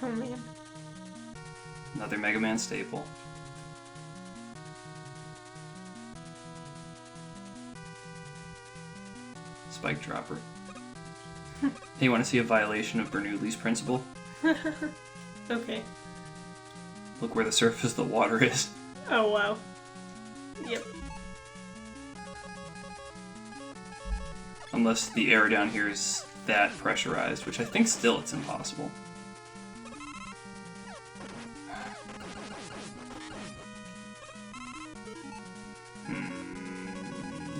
Oh man. Another Mega Man staple. Spike dropper. Hey, you want to see a violation of Bernoulli's principle? Okay. Look where the surface of the water is. Oh wow. Yep. Unless the air down here is that pressurized, which I think still it's impossible.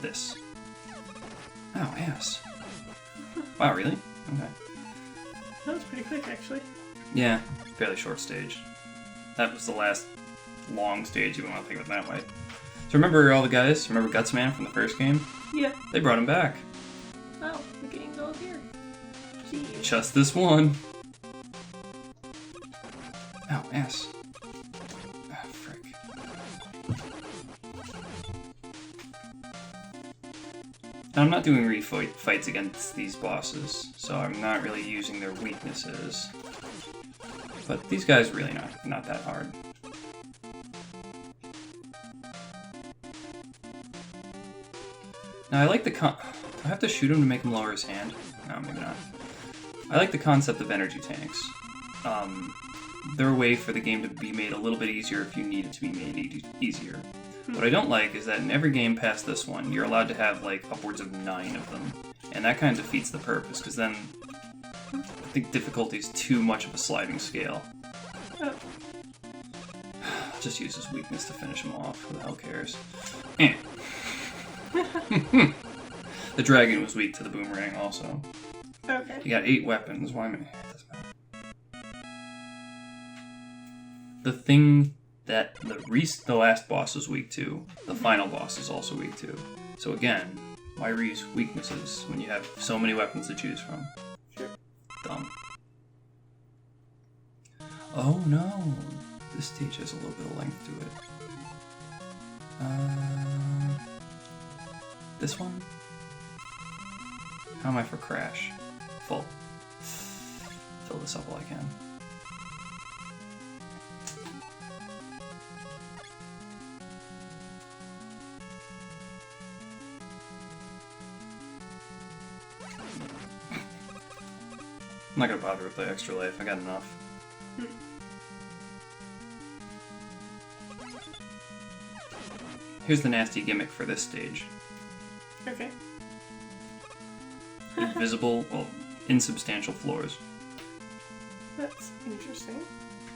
This. Oh, ass. Wow, really? Okay. That was pretty quick, actually. Yeah, fairly short stage. That was the last long stage, even want to think of it that way. So remember all the guys? Remember Gutsman from the first game? Yeah. They brought him back. Oh, the game's all here. Jeez. Just this one. Oh, ass. Ah, frick. Now, I'm not doing fights against these bosses, so I'm not really using their weaknesses. But these guys are really not that hard. Now, I like the do I have to shoot him to make him lower his hand? No, maybe not. I like the concept of energy tanks. They're a way for the game to be made a little bit easier if you need it to be made easier. What I don't like is that in every game past this one, you're allowed to have like upwards of 9 of them. And that kind of defeats the purpose, because then I think difficulty is too much of a sliding scale. Oh. I'll just use his weakness to finish him off. Who the hell cares? The dragon was weak to the boomerang also. Okay. You got 8 weapons. Why am I... The thing that the last boss was weak to, the final boss is also weak to. So again, Why reuse weaknesses when you have so many weapons to choose from? Sure. Dumb. Oh no! This stage has a little bit of length to it. This one? How am I for crash? Full. Fill this up while I can. I'm not gonna bother with the extra life, I got enough. Here's the nasty gimmick for this stage. Okay. Invisible, well, insubstantial floors. That's interesting.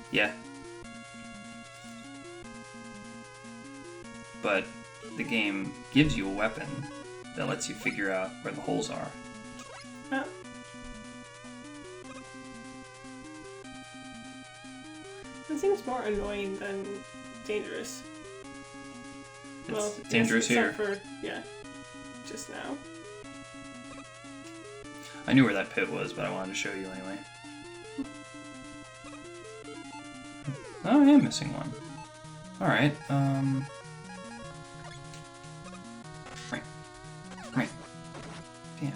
Yeah. But the game gives you a weapon that lets you figure out where the holes are. Oh. That seems more annoying than dangerous. It's dangerous here. Except for, yeah, just now. I knew where that pit was, but I wanted to show you anyway. Oh, I am missing one. Alright, Right. Damn.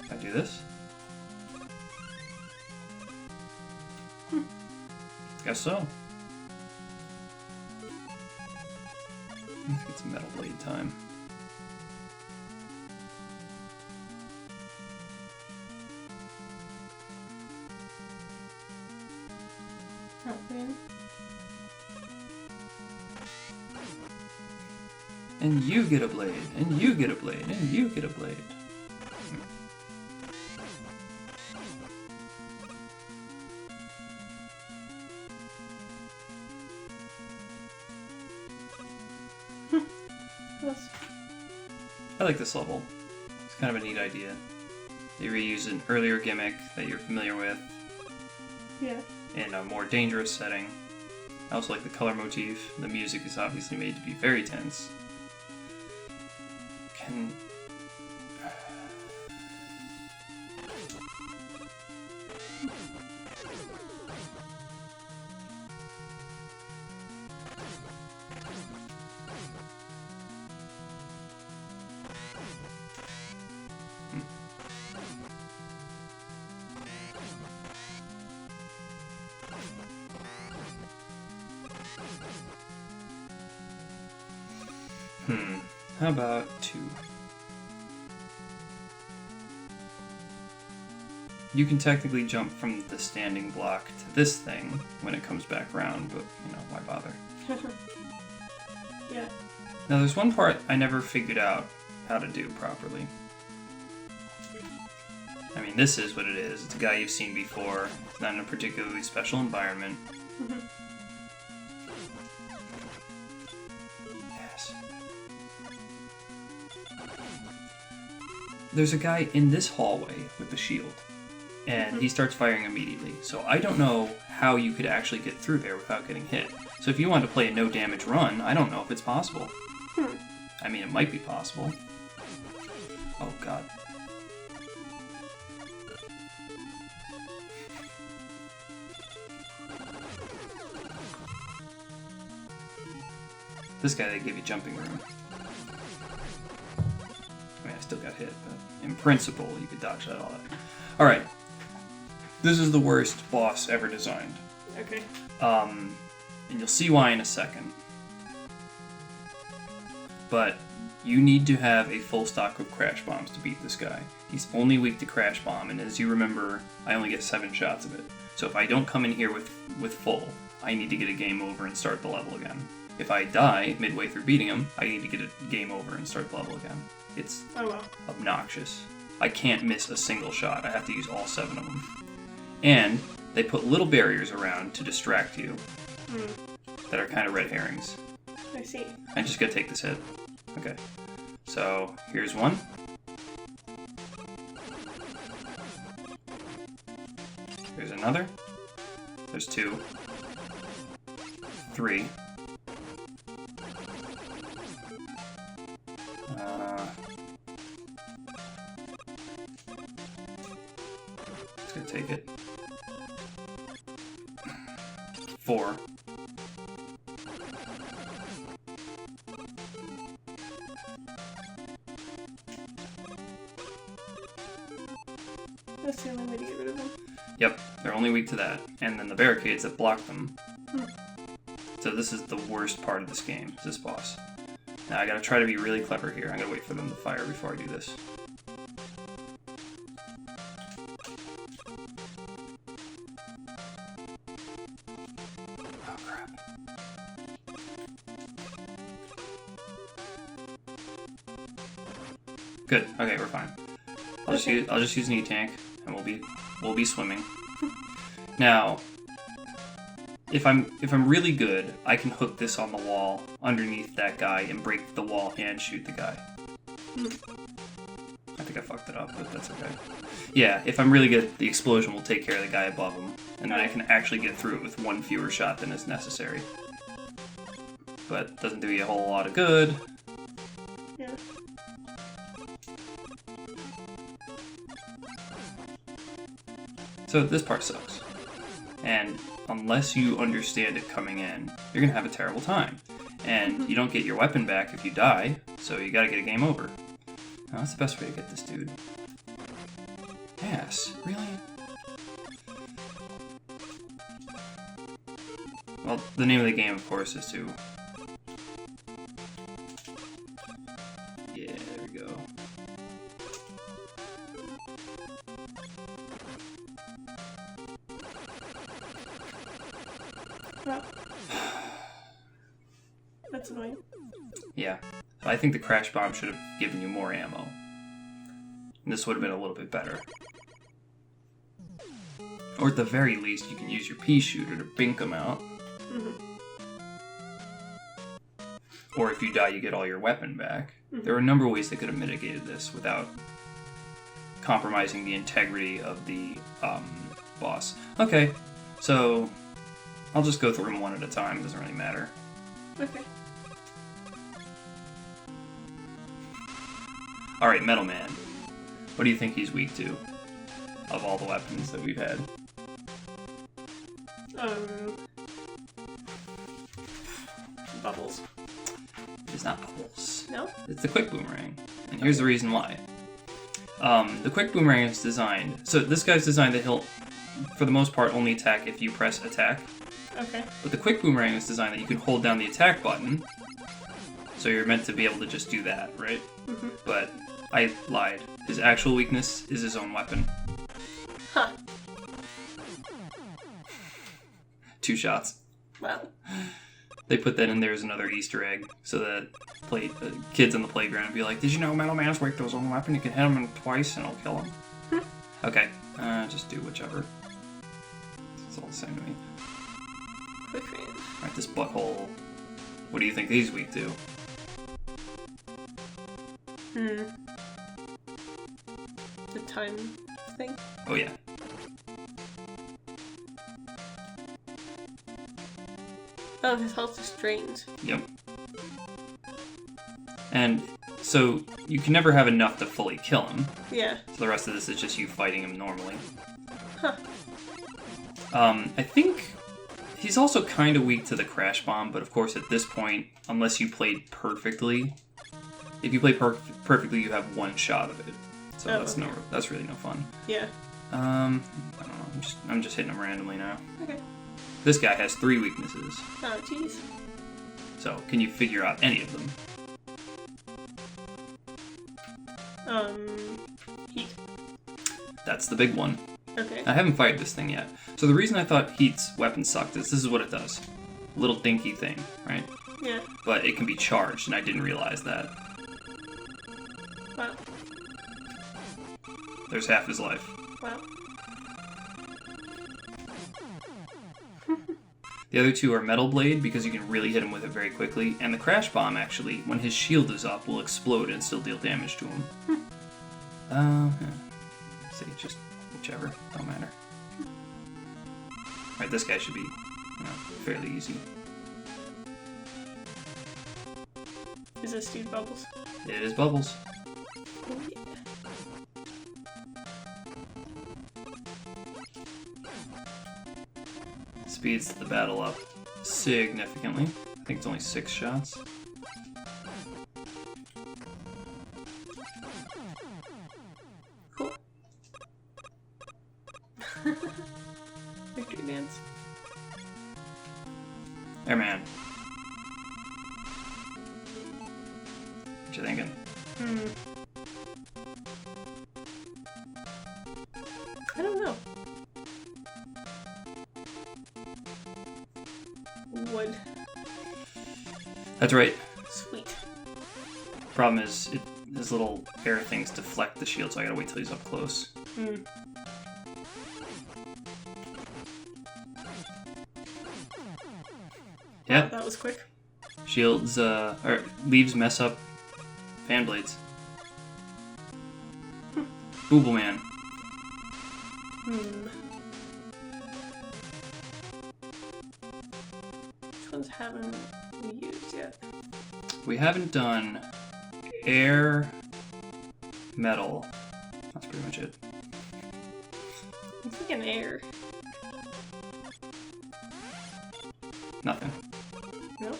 If I do this? Guess so. I think it's Metal Blade time. Oh, man. And you get a blade, and you get a blade, and you get a blade. I like this level. It's kind of a neat idea. They reuse an earlier gimmick that you're familiar with Yeah. in a more dangerous setting. I also like the color motif. The music is obviously made to be very tense. Can... How about 2? You can technically jump from the standing block to this thing when it comes back around, but, you know, why bother? Yeah. Now, there's one part I never figured out how to do properly. I mean, this is what it is. It's a guy you've seen before. It's not in a particularly special environment. Yes. There's a guy in this hallway with the shield, and he starts firing immediately. So I don't know how you could actually get through there without getting hit. So if you want to play a no-damage run, I don't know if it's possible. I mean, it might be possible. Oh, God. This guy, they gave you jumping room. I mean, I still got hit, but in principle, you could dodge that all that. Alright. This is the worst boss ever designed. Okay. And you'll see why in a second. But you need to have a full stock of crash bombs to beat this guy. He's only weak to crash bomb, and as you remember, I only get 7 shots of it. So if I don't come in here with full, I need to get a game over and start the level again. If I die midway through beating him, I need to get a game over and start the level again. It's obnoxious. I can't miss a single shot. I have to use all 7 of them. And they put little barriers around to distract you that are kind of red herrings. I see. I just gotta take this hit. Okay. So, here's one. There's another. There's 2. 3. gonna take it. 4. That's the only way to get rid of them. Yep, they're only weak to that. And then the barricades that block them. So this is the worst part of this game, is this boss. Now I gotta try to be really clever here. I'm gonna wait for them to fire before I do this. Oh crap. Good, okay, we're fine. I'll just use an E-tank and we'll be swimming. Now, if I'm really good, I can hook this on the wall underneath that guy and break the wall and shoot the guy. I think I fucked it up, but that's okay. Yeah, if I'm really good, the explosion will take care of the guy above him, and then I can actually get through it with one fewer shot than is necessary. But it doesn't do you a whole lot of good. Yeah. So this part sucks. And unless you understand it coming in, you're gonna have a terrible time. And you don't get your weapon back if you die, so you gotta get a game over. Now that's the best way to get this dude. Ass, really? Well, the name of the game, of course, is to... Yeah, there we go. Well, that's annoying. Yeah. So I think the crash bomb should have given you more ammo. And this would have been a little bit better. Or at the very least, you can use your pea shooter to bink them out. Or if you die, you get all your weapon back. There are a number of ways they could have mitigated this without compromising the integrity of the boss. Okay, so I'll just go through them one at a time. It doesn't really matter. Okay. Alright, Metal Man. What do you think he's weak to? Of all the weapons that we've had. Bubbles. It's not bubbles. No? It's the quick boomerang. And here's the reason why. The quick boomerang is designed... So this guy's designed that he'll, for the most part, only attack if you press attack. Okay. But the quick boomerang is designed that you can hold down the attack button. So you're meant to be able to just do that, right? But I lied. His actual weakness is his own weapon. Huh. 2 shots. Wow. They put that in there as another Easter egg, so that kids in the playground would be like, "Did you know Metal Man's weak to his own weapon? You can hit him twice and it'll kill him." Okay, just do whichever. It's all the same to me. Quick range. Alright, this butthole. What do you think he's weak to? The time thing? Oh yeah. Oh, his health is drained. Yep. And so you can never have enough to fully kill him. Yeah. So the rest of this is just you fighting him normally. Huh. I think he's also kind of weak to the crash bomb, but of course at this point, unless you played perfectly, if you play perfectly, you have one shot of it. So that's really no fun. Yeah. I don't know. I'm just hitting him randomly now. Okay. This guy has 3 weaknesses. Oh, jeez. So can you figure out any of them? Heat. That's the big one. Okay. I haven't fired this thing yet. So the reason I thought Heat's weapon sucked is this is what it does. Little dinky thing, right? Yeah. But it can be charged, and I didn't realize that. Wow. There's half his life. Wow. The other 2 are Metal Blade, because you can really hit him with it very quickly, and the Crash Bomb, actually, when his shield is up, will explode and still deal damage to him. Yeah. See, just whichever. Don't matter. Alright, this guy should be fairly easy. Is this dude Bubbles? It is Bubbles. Oh, yeah. speeds the battle up significantly. I think it's only 6 shots. Cool. Victory dance. Airman. What you thinking? I don't know. Wood. That's right. Sweet. Problem is, his little air things deflect the shield, so I gotta wait till he's up close. Yeah. Wow, that was quick. Shields, or leaves mess up fan blades. Booble Man. Which ones haven't we used yet? We haven't done air, metal. That's pretty much it. I'm thinking air. Nothing. Nope.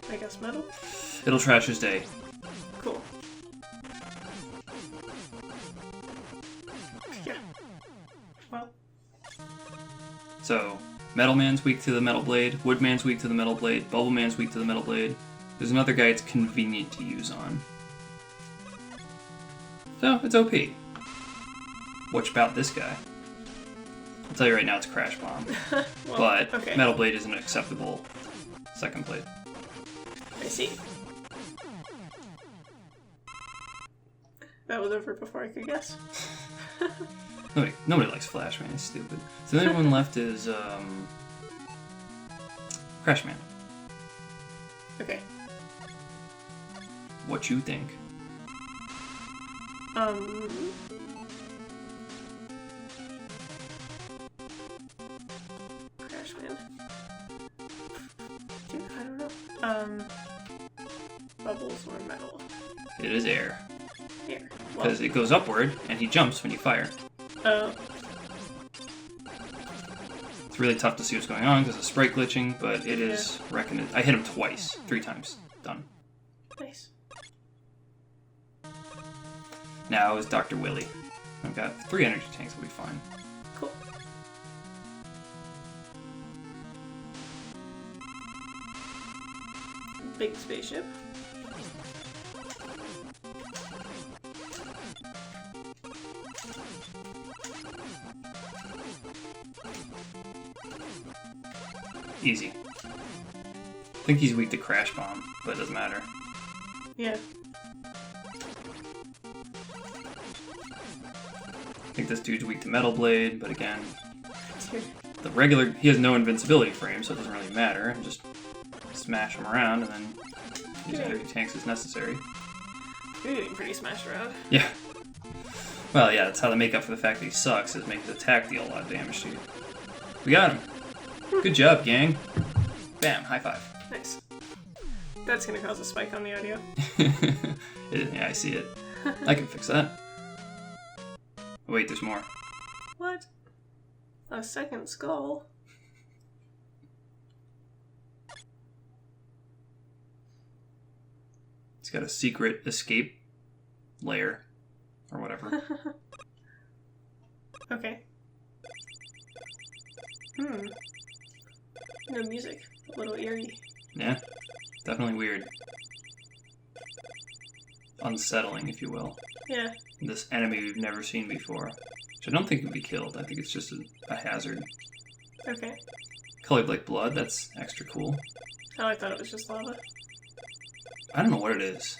I guess metal? It'll trash his day. Cool. Yeah. Well. So, Metal Man's weak to the metal blade, Wood Man's weak to the metal blade, Bubble Man's weak to the metal blade. There's another guy it's convenient to use on. So, it's OP. What about this guy? I'll tell you right now, it's Crash Bomb. Well, but okay. Metal Blade is an acceptable second blade. I see. That was over before I could guess. Nobody likes Flash Man, he's stupid. So the only one left is Crash Man. Okay. What you think? Crash Man. Dude, I don't know. Bubbles or metal? It is air. Air. Because it goes upward, and he jumps when you fire. Oh. It's really tough to see what's going on because of sprite glitching, but it is reckoned. I hit him twice. 3 times. Done. Nice. Now is Dr. Willy. I've got 3 energy tanks, will be fine. Cool. Big spaceship. Easy. I think he's weak to Crash Bomb, but it doesn't matter. Yeah. I think this dude's weak to Metal Blade, but again, the regular, he has no invincibility frame, so it doesn't really matter. Just smash him around and then use energy tanks as necessary. You're getting pretty smashed around. Yeah. Well, yeah, that's how they make up for the fact that he sucks, is make the attack deal a lot of damage to you. We got him. Good job, gang. Bam, high five. Nice. That's gonna cause a spike on the audio. Yeah, I see it. I can fix that. Oh, wait, there's more. What? A second skull? It's got a secret escape layer, or whatever. Okay. No music. A little eerie. Yeah, definitely weird. Unsettling, if you will. Yeah. This enemy we've never seen before. Which I don't think can be killed. I think it's just a hazard. Okay. Colored like blood, that's extra cool. Oh, I thought it was just lava. I don't know what it is.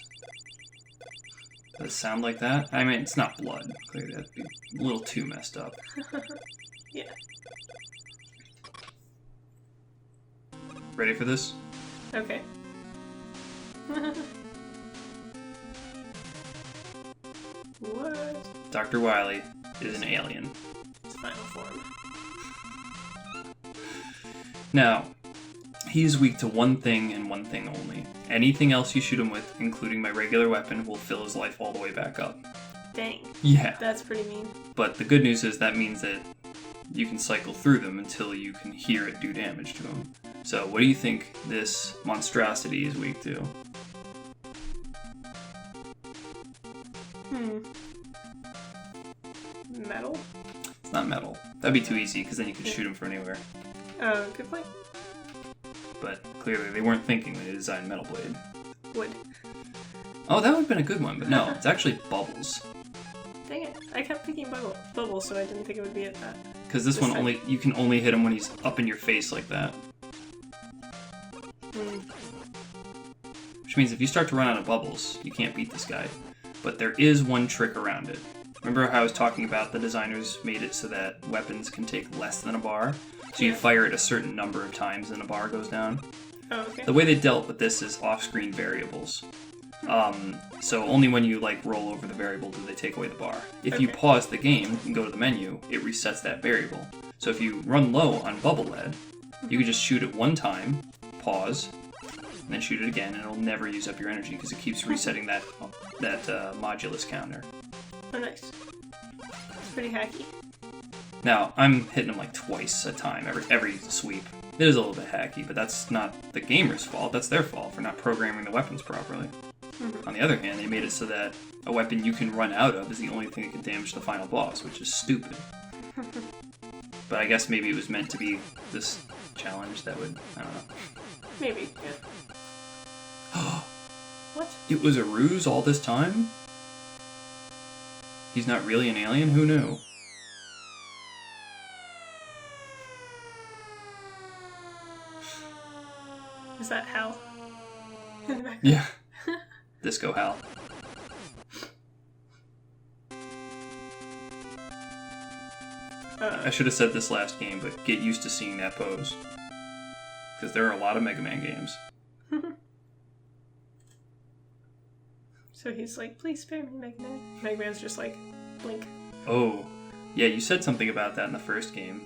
Does it sound like that? I mean, it's not blood. Clearly that'd be a little too messed up. Yeah. Ready for this? Okay. What? Dr. Wily is an alien. It's final form. Now, he's weak to one thing and one thing only. Anything else you shoot him with, including my regular weapon, will fill his life all the way back up. Dang. Yeah. That's pretty mean. But the good news is that means that you can cycle through them until you can hear it do damage to them. So what do you think this monstrosity is weak to? Metal? It's not metal. That'd be too easy, because then you could shoot them from anywhere. Oh, good point. But clearly they weren't thinking when they designed Metal Blade. Wood. Oh, that would have been a good one, but no, it's actually bubbles. Dang it. I kept picking bubble, so I didn't think it would be at that. Because this one you can only hit him when he's up in your face like that. Which means if you start to run out of bubbles, you can't beat this guy. But there is one trick around it. Remember how I was talking about the designers made it so that weapons can take less than a bar? So you fire it a certain number of times and a bar goes down? Oh, okay. The way they dealt with this is off-screen variables. So only when you roll over the variable do they take away the bar. If you pause the game and go to the menu, it resets that variable. So if you run low on bubble lead, you can just shoot it one time, pause, and then shoot it again, and it'll never use up your energy because it keeps resetting that modulus counter. Oh, nice. It's pretty hacky. Now, I'm hitting them twice a time, every sweep. It is a little bit hacky, but that's not the gamer's fault. That's their fault for not programming the weapons properly. On the other hand, they made it so that a weapon you can run out of is the only thing that can damage the final boss, which is stupid. But I guess maybe it was meant to be this challenge that would, I don't know. Maybe, yeah. What? It was a ruse all this time? He's not really an alien? Who knew? Is that Hal? In the background? Yeah. Disco Hal. I should have said this last game, but get used to seeing that pose. Because there are a lot of Mega Man games. So he's like, please spare me, Mega Man. Mega Man's just like, blink. Oh. Yeah, you said something about that in the first game.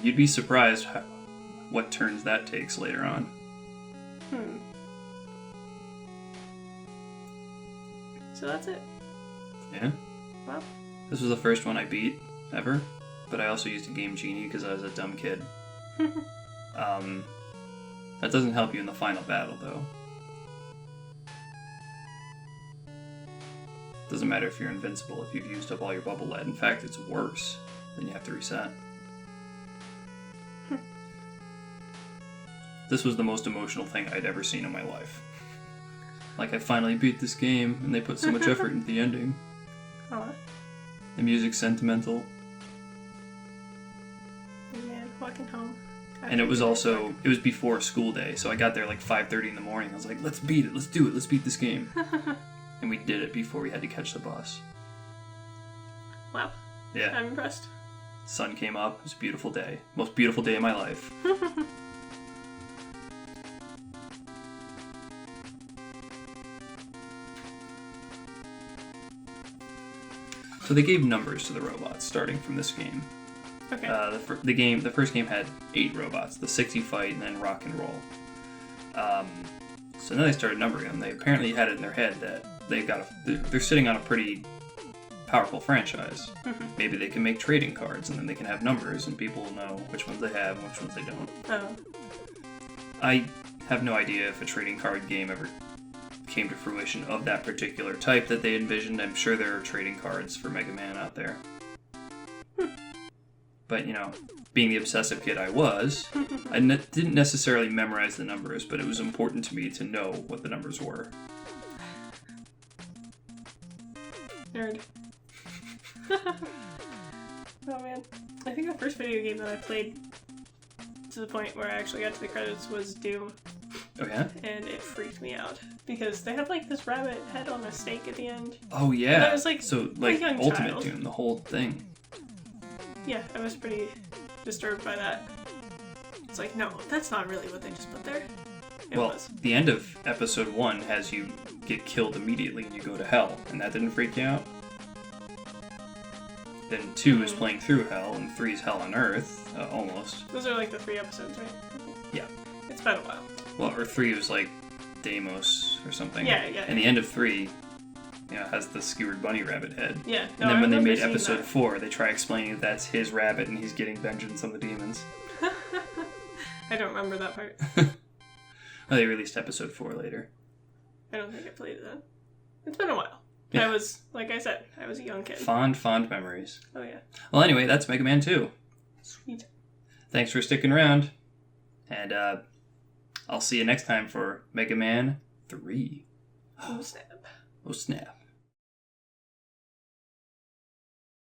You'd be surprised what turns that takes later on. So that's it. Yeah. Wow. This was the first one I beat, ever. But I also used a Game Genie because I was a dumb kid. That doesn't help you in the final battle, though. Doesn't matter if you're invincible if you've used up all your bubble lead. In fact, it's worse. Then you have to reset. This was the most emotional thing I'd ever seen in my life. I finally beat this game, and they put so much effort into the ending. Aw. The music's sentimental. Man, walking home. And it was it was before school day, so I got there 5:30 in the morning. I was like, let's beat it, let's do it, let's beat this game. And we did it before we had to catch the bus. Wow. Yeah. I'm impressed. Sun came up, it was a beautiful day. Most beautiful day of my life. So they gave numbers to the robots starting from this game. Okay. The first game had 8 robots, the 6 you fight, and then rock and roll. So then they started numbering them. They apparently had it in their head that they're sitting on a pretty powerful franchise. Maybe they can make trading cards, and then they can have numbers, and people will know which ones they have and which ones they don't. Oh. I have no idea if a trading card game ever came to fruition of that particular type that they envisioned. I'm sure there are trading cards for Mega Man out there. But, being the obsessive kid I was, I didn't necessarily memorize the numbers, but it was important to me to know what the numbers were. Nerd. Oh man. I think the first video game that I played to the point where I actually got to the credits was Doom. Oh yeah? And it freaked me out. Because they have this rabbit head on a stake at the end. Oh yeah. And I was so a young Ultimate child. Doom, the whole thing. Yeah, I was pretty disturbed by that. It's no, that's not really what they just put there. It was. The end of episode 1 has you get killed immediately and you go to hell, and that didn't freak you out? Then 2 is playing through hell, and 3 is hell on Earth, almost. Those are the 3 episodes, right? Yeah. It's been a while. Well, or 3 was Deimos or something. Yeah. And the end of 3 has the skewered bunny rabbit head. Yeah. And then when they made episode 4, they try explaining that that's his rabbit and he's getting vengeance on the demons. I don't remember that part. Well, they released episode 4 later. I don't think I played it then. It's been a while. Yeah. I was, like I said, I was a young kid. Fond memories. Oh, yeah. Well, anyway, that's Mega Man 2. Sweet. Thanks for sticking around. And I'll see you next time for Mega Man 3. Oh, snap. Oh, snap.